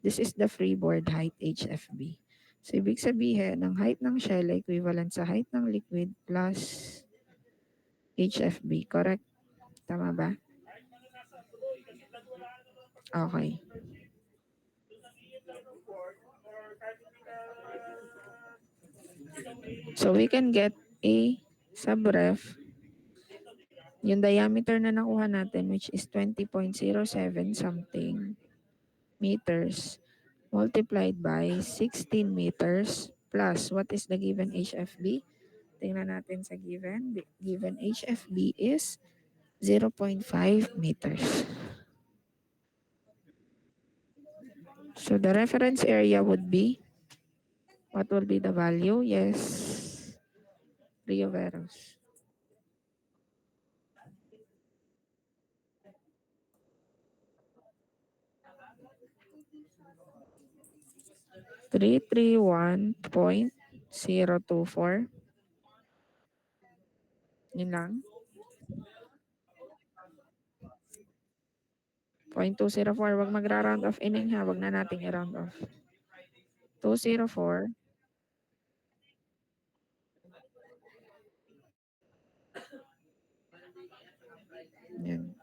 this is the freeboard height HFB. So ibig sabihin, ang height ng shell ay equivalent sa height ng liquid plus HFB, correct? Tama ba? Okay. So we can get A sub ref, yung diameter na nakuha natin which is 20.07 something meters multiplied by 16 meters plus what is the given HFB? Tingnan natin sa given. The given HFB is 0.5 meters. So the reference area would be, what will be the value? Yes, Rio Veros. $331.024. Yun lang. 0.204. Wag magra-round off ining ha. Wag na nating i-round off. 204. Yan.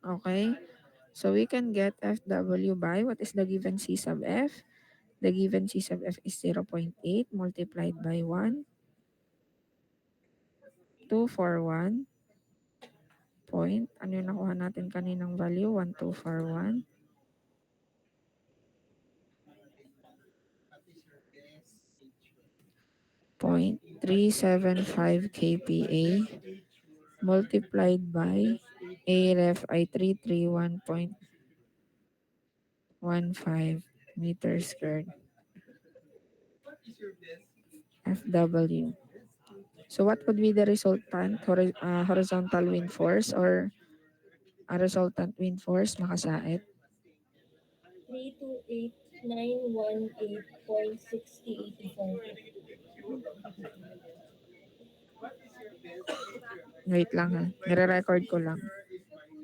Okay. So we can get FW by, what is the given C sub F? The given C sub F is 0.8 multiplied by 1. 241. Point. Ano yung nakuha natin kaninang value? 1241. 0.375 kPa multiplied by A ref ay 331.15 meters squared FW. So what would be the resultant horizontal wind force or a resultant wind force makasaet? 328,918.6084. Wait lang ha. Nire-record ko lang.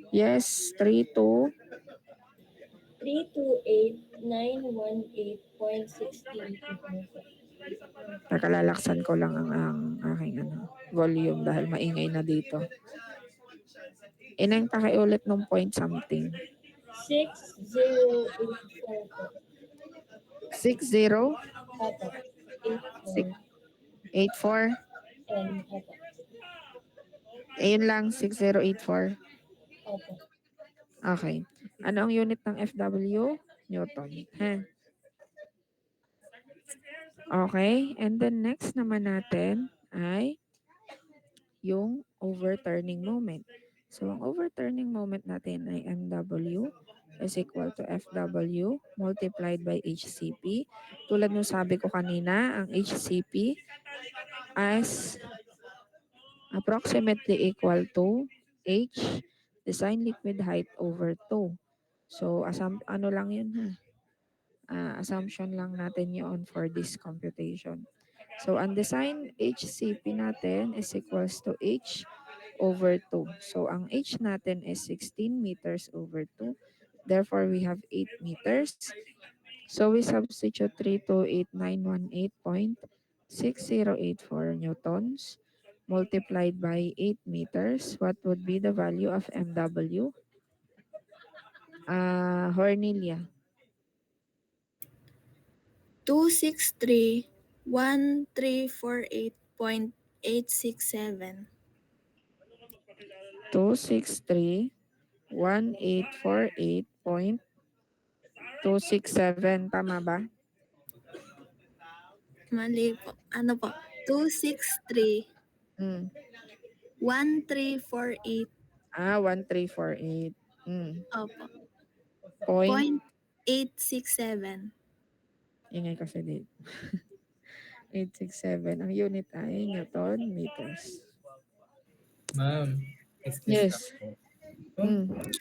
Yes, 32. 328,918.6084. Nakalalaksan ko lang ang aking volume dahil maingay na dito. Inang pakiulit nung point something. 6084 po. 60? Apo. 84? Apo. Ayun lang, 6084. Apo. Okay. Ano ang unit ng FW? Newton. Okay. And then next naman natin ay yung overturning moment. So, ang overturning moment natin ay MW is equal to FW multiplied by HCP. Tulad nung sabi ko kanina, ang HCP as approximately equal to H design liquid height over 2. So, ano lang yun ha? Assumption lang natin yun for this computation. So, ang design HCP natin is equals to H over 2. So, ang H natin is 16 meters over 2. Therefore, we have 8 meters. So, we substitute 328,918.6084 newtons multiplied by 8 meters. What would be the value of MW? Hornelia. 263,1348.867. 263,1848.267. Tama ba? Mali po. Ano po? 263, Mm. 1348. 1348. Opo. Point. 0.867. Ingay kasi dito. 867. Ang unit ay Newton meters. Ma'am, excuse Yes. lang po.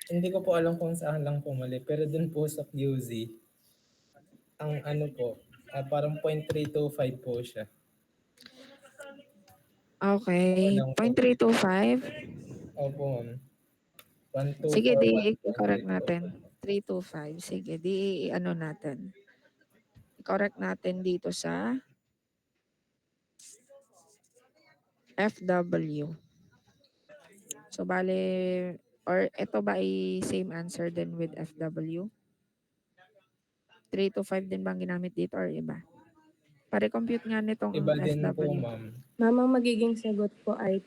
Hindi ko po alam kung saan lang po mali, pero dun po sa QZ, ang ano po, parang 0.325 po siya. Okay. Walang po. 0.325. Opo, ma'am. 1, 2, Sige, 4, di 1, i-correct natin. 325. Sige, di ano natin. I-correct natin dito sa FW. So, bale, or ito ba ay same answer din with FW? 3 to 5 din ba ang ginamit dito or iba? Pare-compute nga nitong Iba din po, FW. ma'am. Ma'am, ang magiging sagot po ay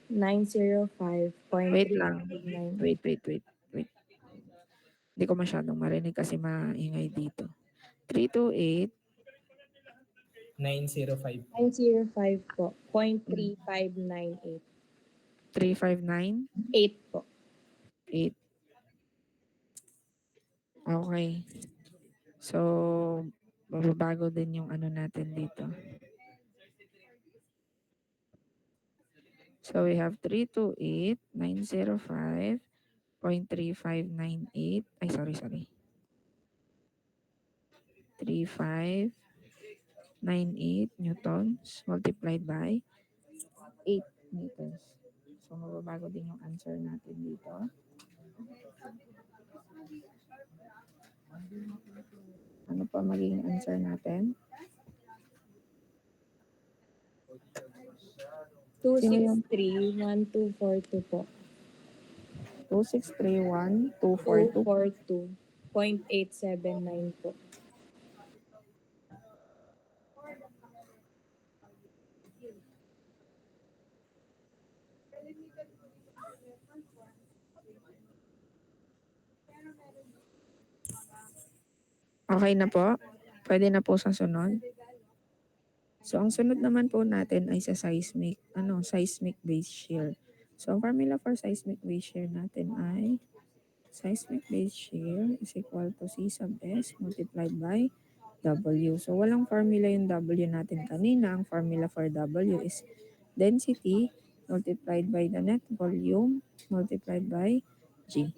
328,905.359. Wait lang. Wait. Hindi ko masyadong marinig kasi maingay dito. 328, 905. 905 po, 0.3598. 359, 8 po. 8. Okay. So, mababago din yung ano natin dito. So, we have 328,905.3598. Ay, sorry. 3598 newtons multiplied by 8 meters. So, mababago din yung answer natin dito. Ano pa magiging answer natin? 263,1242 po. 2631242. 242.879 po. Okay na po? Pwede na po sa sunod? So, ang sunod naman po natin ay sa seismic base shear. So, ang formula for seismic base shear natin ay seismic base shear is equal to C sub S multiplied by W. So, walang formula yung W natin kanina. Ang formula for W is density multiplied by the net volume multiplied by G.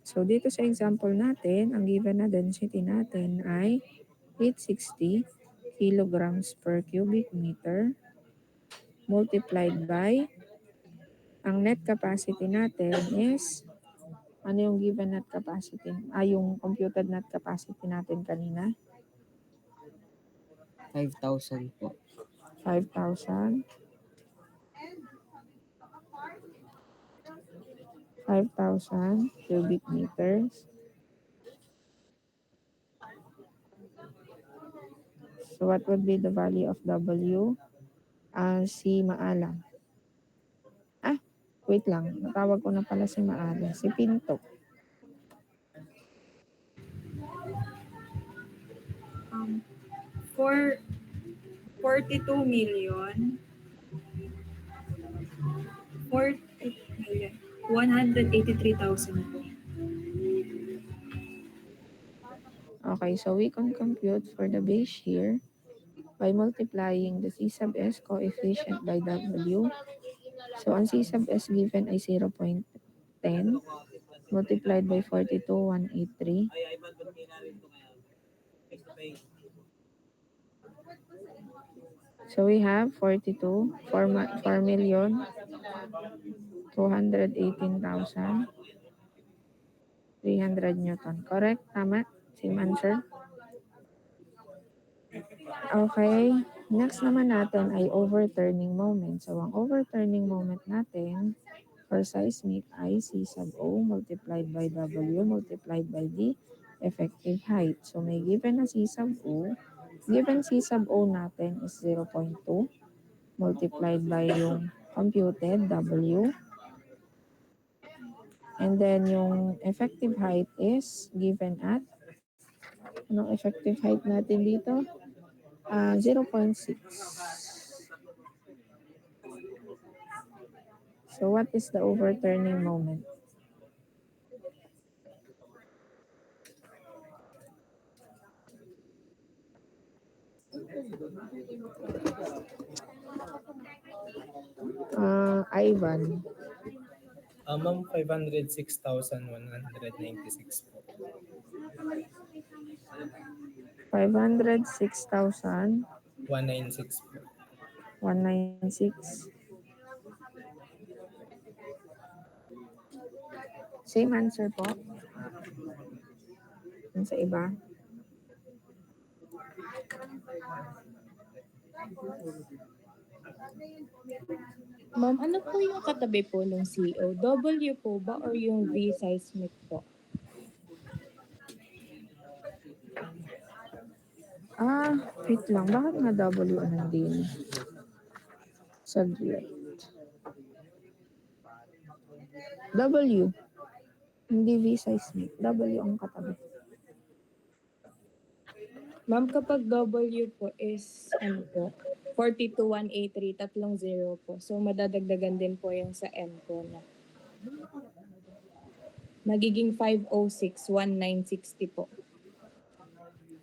So, dito sa example natin, ang given na density natin ay 860 kilograms per cubic meter multiplied by ang net capacity natin is ano yung given net capacity? Yung computed net capacity natin kanina? 5,000 po. 5,000. 5,000 cubic meters. So what would be the value of W? Si Maalam. Wait lang. Natawag ko na pala si Maalam. Si Pinto. For 42 million, 183,000 po. Okay, so we can compute for the base shear by multiplying the C sub S coefficient by W. So, ang C sub S given ay 0.10 multiplied by 42,183. So, we have 4,218,300 Newton. Correct? Tama? Same answer? Okay. Next naman natin ay overturning moment. So, ang overturning moment natin for seismic ay C sub O multiplied by W multiplied by the effective height. So, may given na C sub O. Given C sub O natin is 0.2 multiplied by yung computed W. And then, yung effective height is given at anong effective height natin dito? 0.6. So what is the overturning moment? Ivan, Ma'am, 506,196 po. 506,196. 196 po. Same answer po. Yung sa iba. Ma'am, ano po yung katabi po ng CO? W po ba or yung V seismic po? Wait lang. Bakit nga W ang nandun? Saglit. W. Hindi V seismic. W ang katabi. Ma'am, kapag W po is ano po? 42183, tatlong 0 po. So, madadagdagan din po yung sa M po na. Magiging 5061960 po.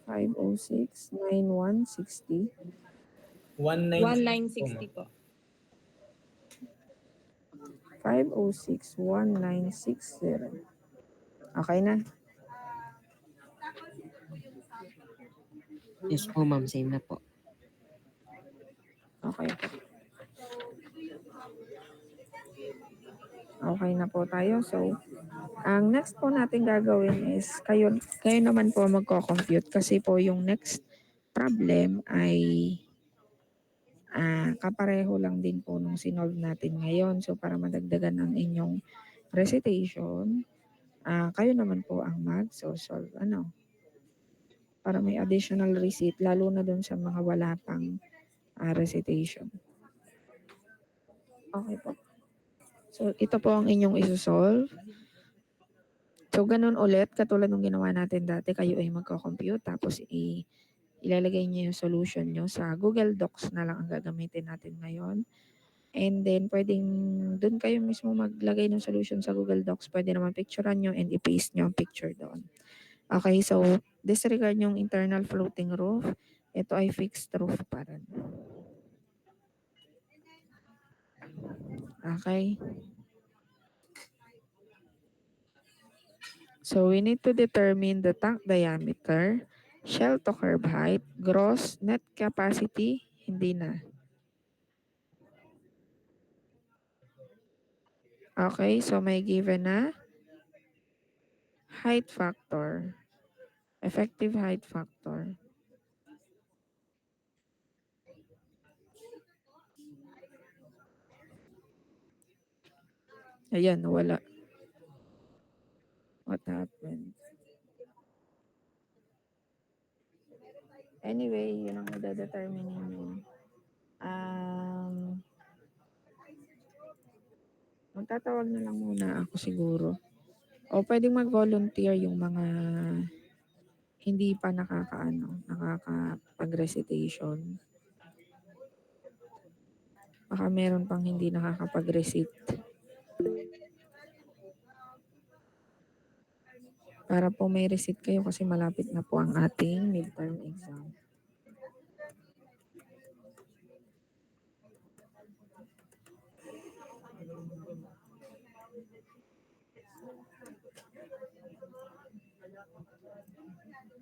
506 9160. 1960 po. 506 1960. Okay na. Yes po, ma'am. Same na po. Okay po. Okay na po tayo. So, ang next po natin gagawin is kayo naman po magko-compute kasi po yung next problem ay kapareho lang din po nung sinolve natin ngayon. So, para madagdagan ang inyong recitation, kayo naman po ang mag-solve. Para may additional receipt, lalo na dun sa mga wala pang recitation. Okay po. So, ito po ang inyong isosolve. So, ganun ulit, katulad ng ginawa natin dati, kayo ay magko-compute, tapos ilalagay niyo yung solution niyo sa Google Docs na lang ang gagamitin natin ngayon. And then, pwedeng dun kayo mismo maglagay ng solution sa Google Docs. Pwede naman picturean nyo and i-paste nyo ang picture doon. Okay, so disregard yung internal floating roof. Ito ay fixed roof pa rin. Okay. So we need to determine the tank diameter, shell to curb height, gross net capacity, hindi na. Okay, so may given na height factor, effective height factor. Ayan, wala. What happened? Anyway, yun ang i-determine ninyo. Magtatawag na lang muna ako siguro. O pwedeng mag-volunteer yung mga hindi pa nakakapag-recitation. Baka meron pang hindi nakakapag-recite. Para po may receipt kayo kasi malapit na po ang ating midterm exam.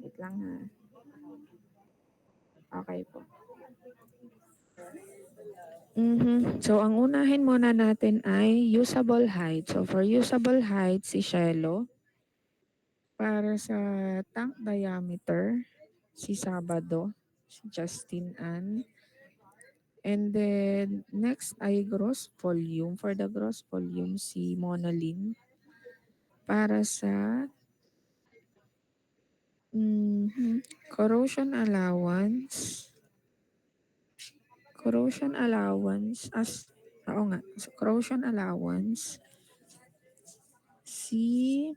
Wait lang ha. Okay po. So, ang unahin muna natin ay usable height. So, for usable height, si Shelo. Para sa tank diameter, si Sabado, si Justin Ann. And then, next ay gross volume. For the gross volume, si Monalyn. Para sa corrosion allowance, corrosion allowance, si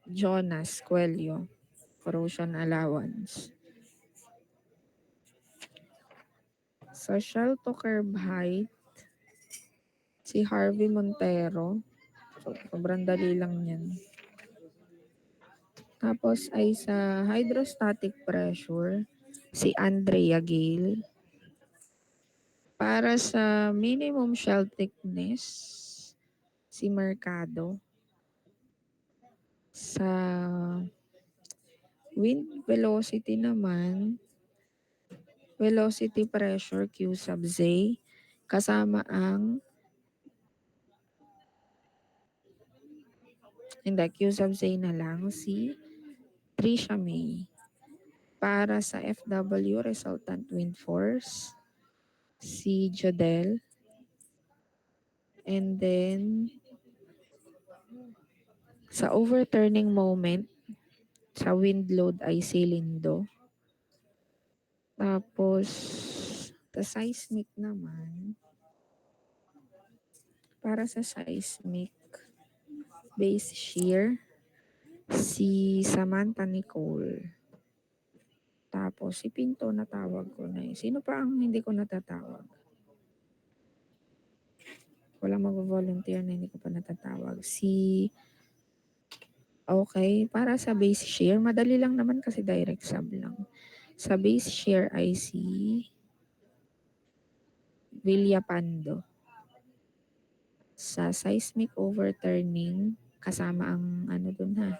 Jonas Coelho, corrosion allowance. Sa shell to curb height, si Harvey Montero. So, sobrang dali lang yan. Tapos ay sa hydrostatic pressure, si Andrea Gale. Para sa minimum shell thickness, si Mercado. Sa wind velocity naman, velocity pressure Q sub Z, kasama ang Q sub Z na lang si Trisha May. Para sa FW, resultant wind force, si Jodel. And then, sa overturning moment, sa wind load ay si Lindo. Tapos, sa seismic naman, para sa seismic, base shear, si Samantha Nicole. Tapos, si Pinto natawag ko na eh. Sino pa ang hindi ko natatawag? Walang mag-volunteer na hindi ko pa natatawag. Okay, para sa base shear, madali lang naman kasi direct sub lang. Sa base shear ay si Villapando. Sa seismic overturning, kasama ang ano dun ha.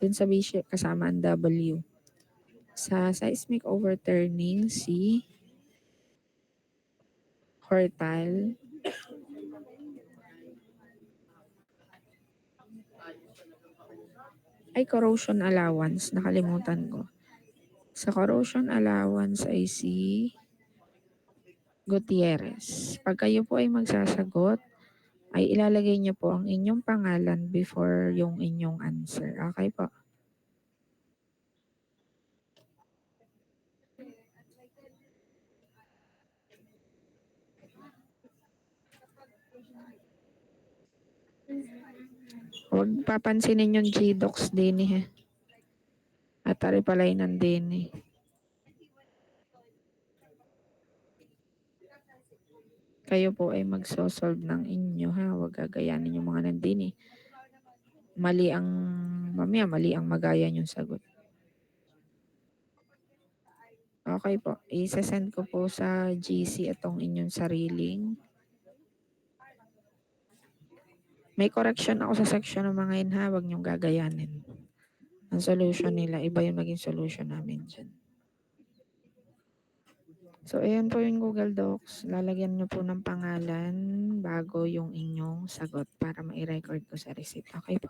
Dun sa base shear, kasama ang W. Sa seismic overturning, si Hortal. Ay, corrosion allowance. Nakalimutan ko. Sa corrosion allowance ay si Gutierrez. Pag kayo po ay magsasagot, ay ilalagay niyo po ang inyong pangalan before yung inyong answer. Okay po? Huwag papansinin yung GDocs din eh. At palay ng din eh. Kayo po ay magsosolve ng inyo ha. Huwag gagayanin yung mga nandini. Mali ang, mamaya mali ang magayan yung sagot. Okay po. I-send ko po sa GC itong inyong sariling. May correction ako sa section ng mga yun ha. Huwag niyong gagayanin. Ang solution nila, iba yung naging solution namin dyan. So, ayan po yung Google Docs. Lalagyan nyo po ng pangalan bago yung inyong sagot para ma-record ko sa receipt. Okay po.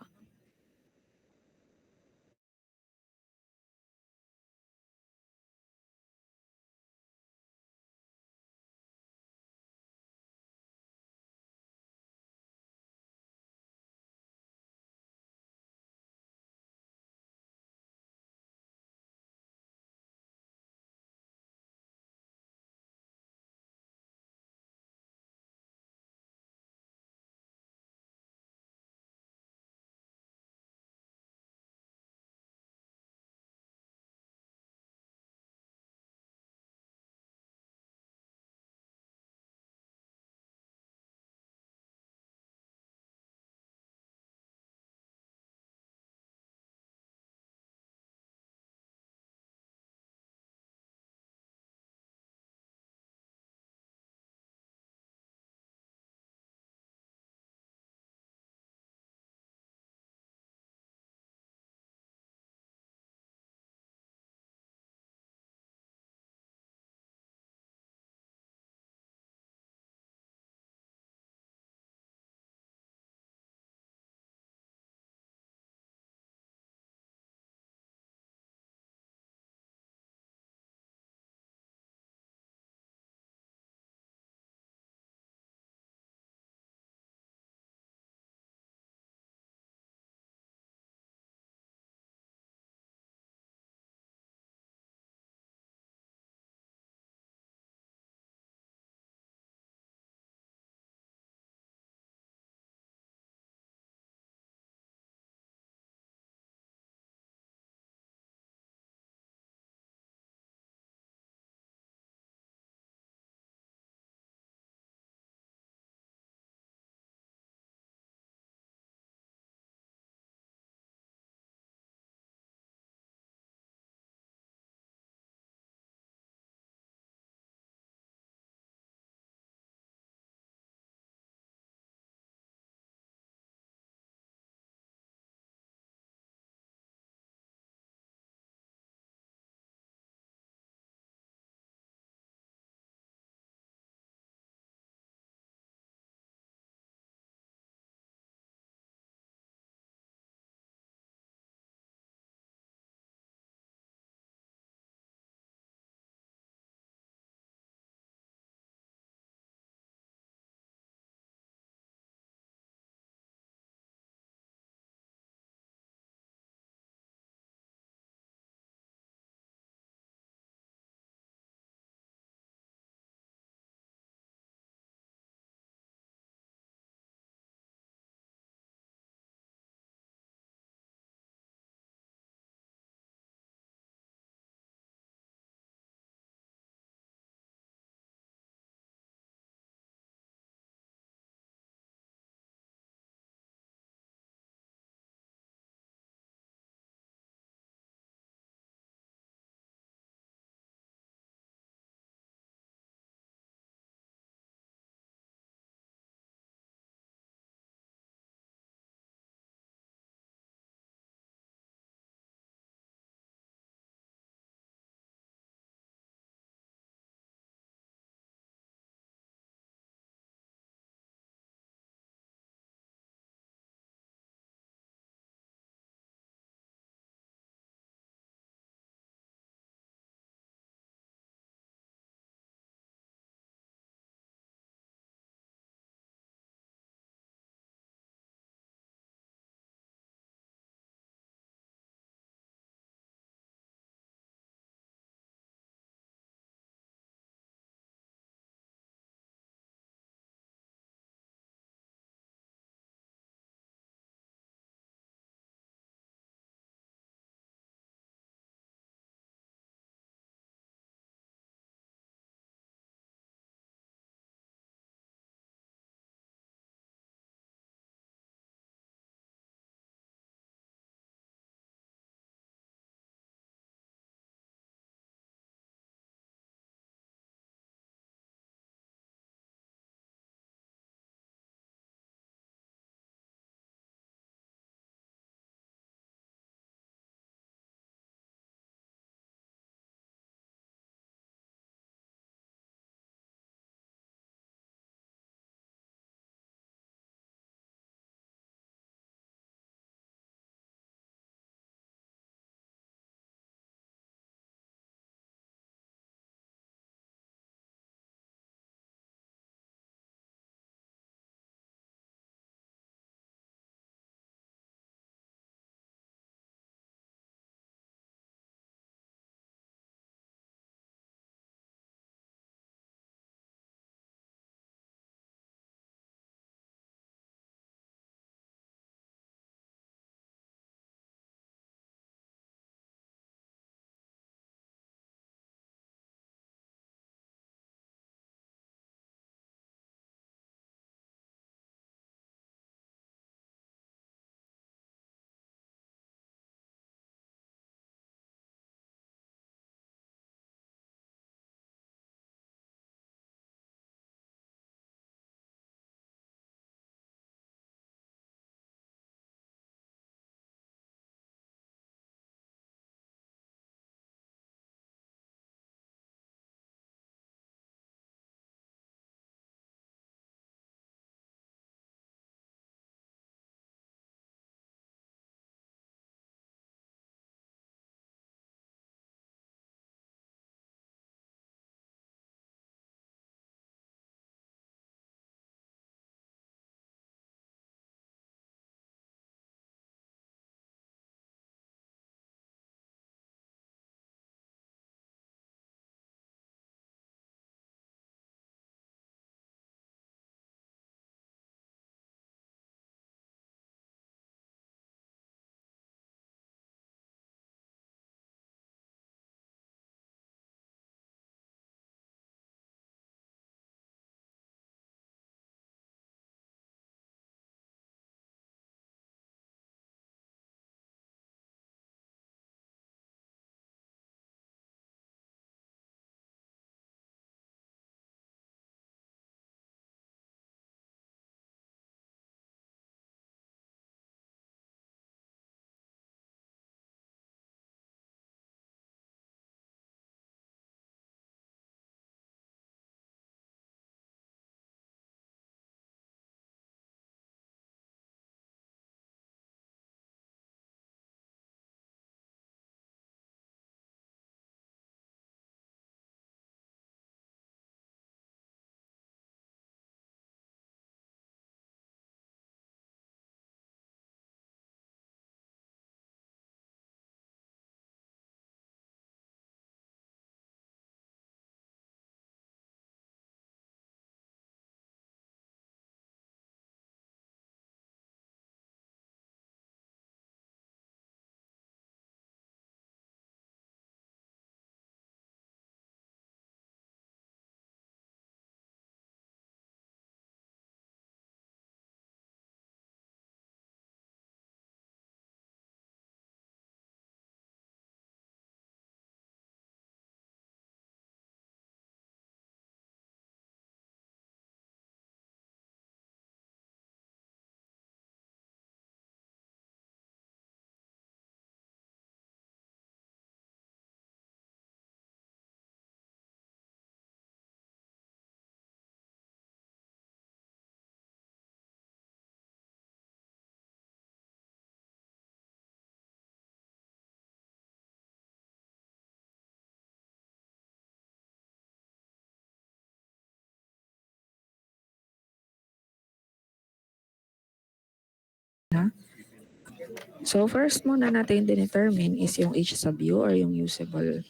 So first muna natin determine is yung h sub u or yung usable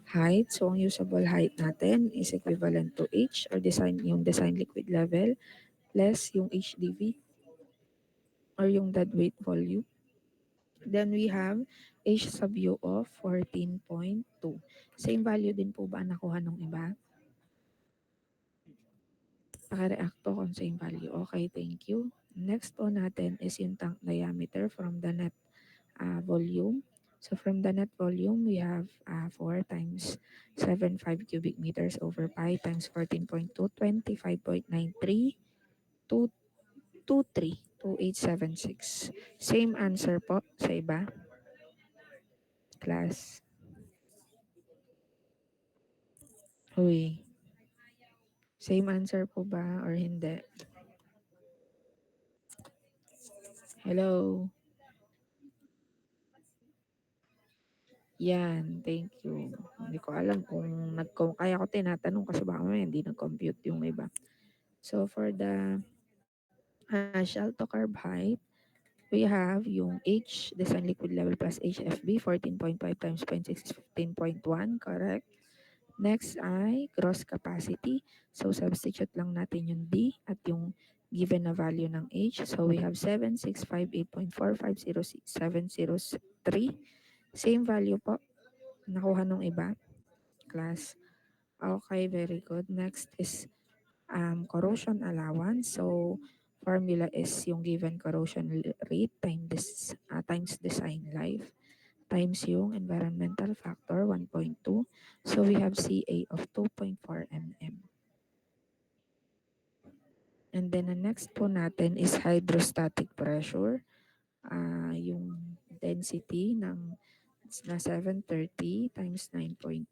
height. So ang usable height natin is equivalent to h or yung design liquid level less yung HDV or yung dead weight volume. Then we have h sub u of 14.2. Same value din po ba nakuha nung iba? Paki-react po kung same value. Okay, thank you. Next po natin is yung tank diameter from the net volume. So from the net volume, we have 4 times 7.5 cubic meters over pi times 14.2, 25.93, 223, 2876. Same answer po sa iba, class. Uy, same answer po ba or hindi? Hello? Yan, thank you. Hindi ko alam kung kaya ko tinatanong kasi baka mamaya hindi nag-compute yung iba. So for the shell to carb height, we have yung H, design liquid level plus HFB, 14.5 times 0.6 is 15.1, correct? Next ay gross capacity. So substitute lang natin yung D at yung given na value ng H. So we have 7658.4506703. Same value po. Nakuha nung iba, class. Okay, very good. Next is corrosion allowance. So formula is yung given corrosion rate times design life times yung environmental factor 1.2. So we have CA of 2.4 mm. And then the next po natin is hydrostatic pressure. Yung density ng na 730 times 9.8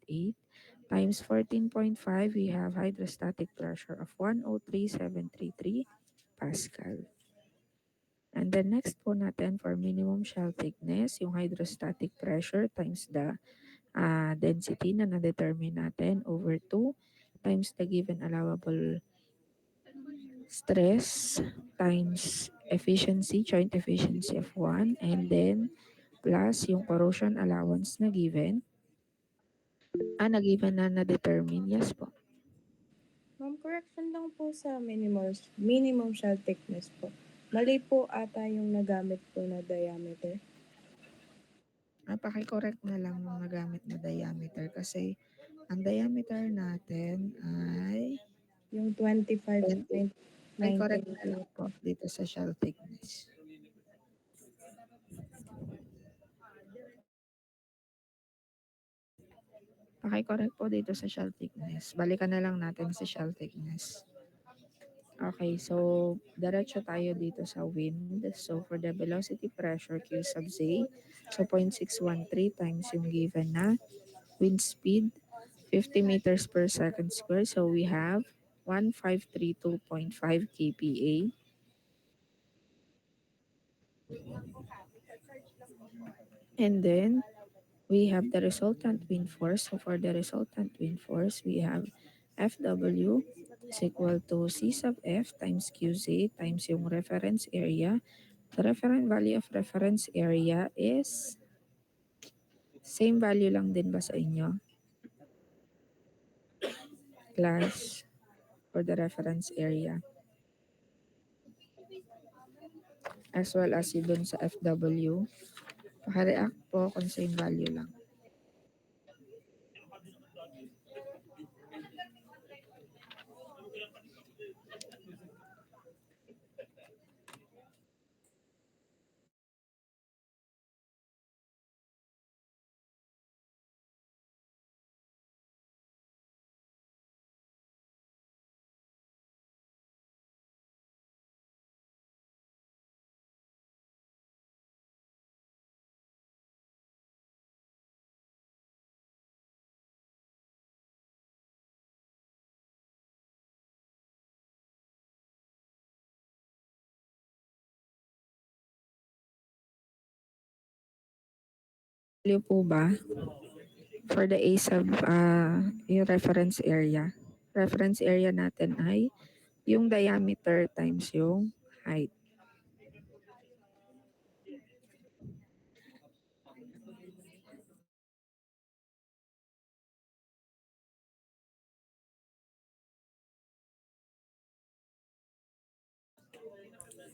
times 14.5, we have hydrostatic pressure of 103,733 Pascal. And then next po natin for minimum shell thickness, yung hydrostatic pressure times the density na na-determine natin over 2 times the given allowable stress times efficiency, joint efficiency of 1, and then plus yung corrosion allowance na given. Na-given na na-determine. Yes po. Ma'am, correction lang po sa minimum shell thickness po. Mali po ata yung nagamit po na diameter. Paki-correct na lang yung nagamit na diameter kasi ang diameter natin ay Yung 25, 20. Ay, correct na 19. lang po dito sa shell thickness. Paki-correct po dito sa shell thickness. Balikan na lang natin sa shell thickness. Okay, so diretso tayo dito sa wind. So for the velocity pressure Q sub Z, so 0.613 times yung given na wind speed, 50 meters per second square. So we have 1532.5 kPa. And then we have the resultant wind force. So for the resultant wind force, we have Fw is equal to C sub F times QZ times yung reference area. The reference value of reference area is same value lang din ba sa inyo? Class for the reference area. As well as yun dun sa FW. Paka-react po kung same value lang. Value po ba for the A sub yung reference area? Reference area natin ay yung diameter times yung height.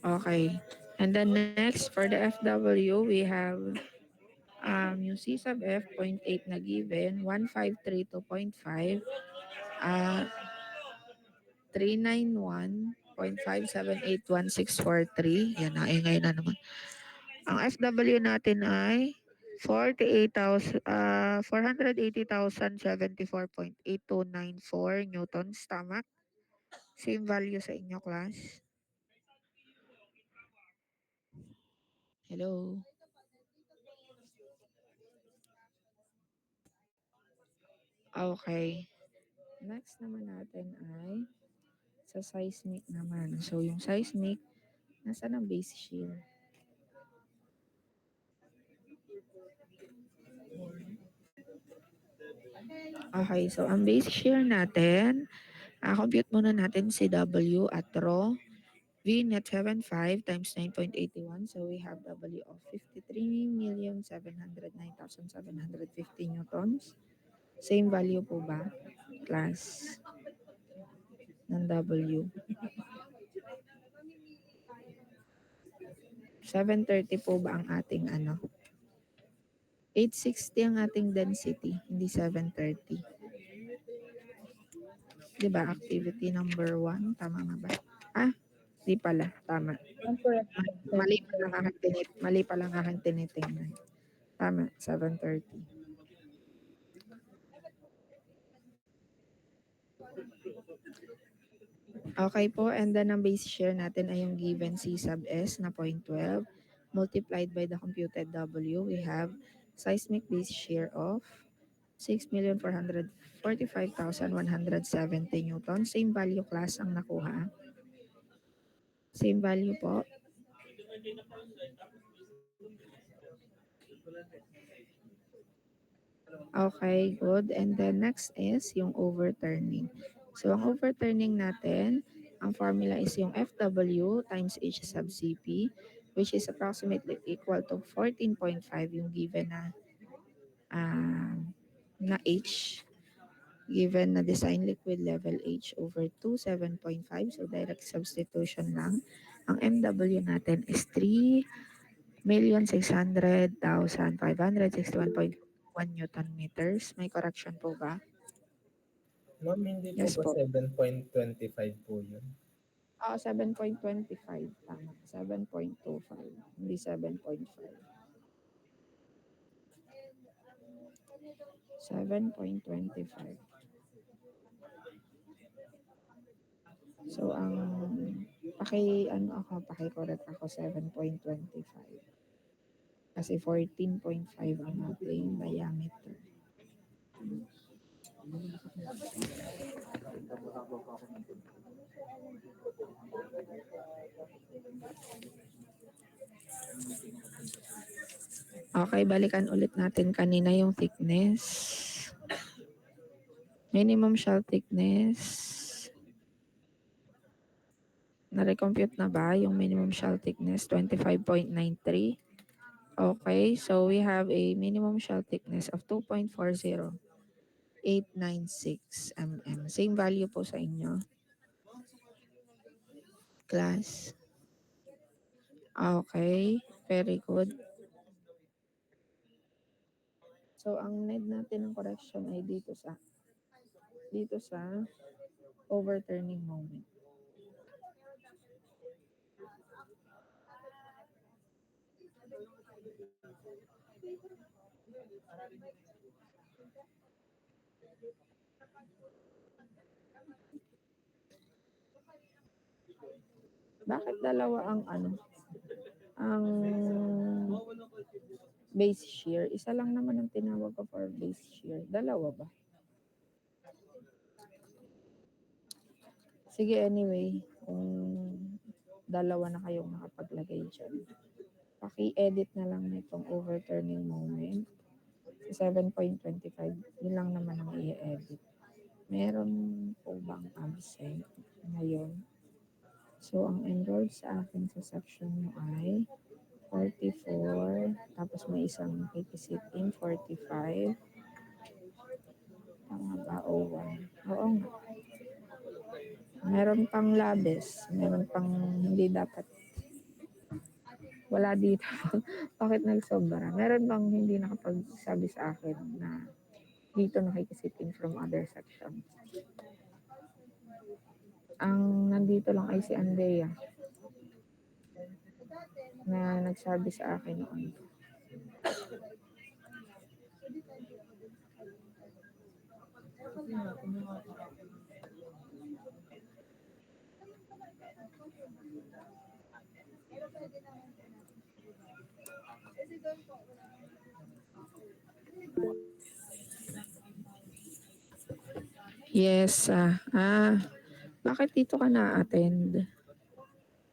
Okay. And then next, for the FW, we have yung C sub F, 0.8 na given, 1532.5, 391.5781643. Yan, naingay na naman. Ang FW natin ay 480,74.8294 newtons. Tama? Same value sa inyo, class. Hello? Okay. Next naman natin ay sa seismic naman. So, yung seismic, nasa ang base shear? Okay, so ang base shear natin, compute muna natin si W at raw. V net 75 times 9.81. So we have W of 53,709,750 newtons. Same value po ba, class, ng W? 730 po ba ang ating 860 ang ating density, hindi 730. Di ba, activity number 1? Tama nga ba? Di pala. Tama. Correct. Mali pa lang aking tinitingnan. Tama, 730. Okay po, and then ang base shear natin ay yung given C sub S na 0.12 multiplied by the computed W. We have seismic base shear of 6,445,170 newtons. Same value, class, ang nakuha. Same value po. Okay, good. And then next is yung overturning. So, ang overturning natin, ang formula is yung FW times H sub CP, which is approximately equal to 14.5 yung given na H, given na design liquid level H over 2, 7.5. So, direct substitution lang. Ang MW natin is 3,600,561.1 Newton meters. May correction po ba? Ma'am, hindi po Yes ba po. 7.25 po yun? 7.25. Tama. 7.25. Hindi 7.5. 7.25. So, paki-correct ako, 7.25. Kasi 14.5 ang ating diameter. Okay, balikan ulit natin kanina yung thickness. Minimum shell thickness. Na-recompute na ba yung minimum shell thickness? 25.93. Okay, so we have a minimum shell thickness of 2.40896 mm. Same value po sa inyo, class. Okay, very good. So, ang need natin ng correction ay dito sa overturning moment. Bakit dalawa ang base shear? Isa lang naman ang tinawag ko for base shear. Dalawa ba? Sige, anyway, kung dalawa na kayong nakapaglagay dyan, paki-edit na lang nitong overturning moment. 7.25, yun lang naman ang i-edit. Meron po bang absent ngayon? So, ang enrolled sa akin sa section nyo ay 44, tapos may isang kikisit in 45. Tama ba? Oo nga. Meron pang labis, meron pang hindi dapat Wala dito. Bakit nagsobra? Meron bang hindi nakapagsabi sa akin na dito nakikisitin from other section? Ang nandito lang ay si Andrea na nagsabi sa akin noon. Yes, bakit dito ka na-attend?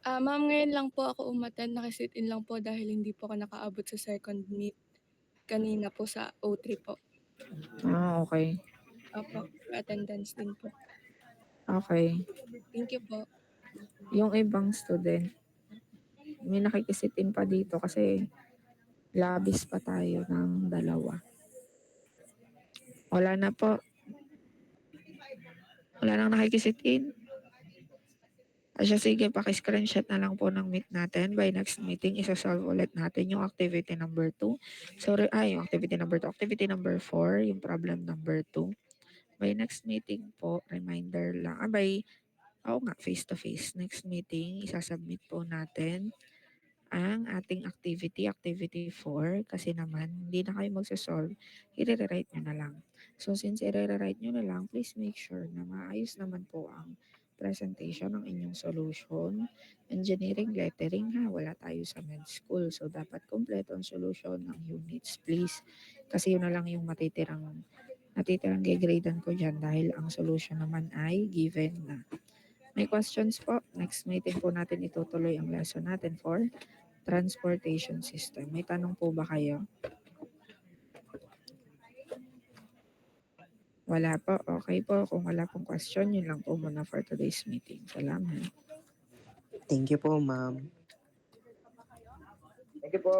Ma'am, ngayon lang po ako umattend. Nakasit-in lang po dahil hindi po ako nakaabot sa second meet kanina po sa O3 po. Okay. Opo, attendance din po. Okay. Thank you po. Yung ibang student, may nakikisitin pa dito kasi labis pa tayo ng dalawa. Wala na po. Wala nang nakikisitin. Asya, sige, paki-screenshot na lang po ng meet natin. By next meeting, isa-solve ulit natin yung activity number 2. Sorry, yung activity number 2. Activity number 4, yung problem number 2. By next meeting po, reminder lang. Face-to-face. Next meeting, isasubmit po natin ang ating activity 4. Kasi naman, hindi na kayo magsasolve, i-rewrite nyo na lang. So, since i-rewrite nyo na lang, please make sure na maayos naman po ang presentation ng inyong solution. Engineering lettering wala tayo sa med school. So, dapat kompleto ang solution ng units, please. Kasi yun na lang yung natitirang gigradean ko dyan dahil ang solution naman ay given na. May questions po? Next meeting po natin itutuloy ang lesson natin for transportation system. May tanong po ba kayo? Wala po. Okay po. Kung wala pong question, yun lang po muna for today's meeting. Salamat. Thank you po, ma'am. Thank you po.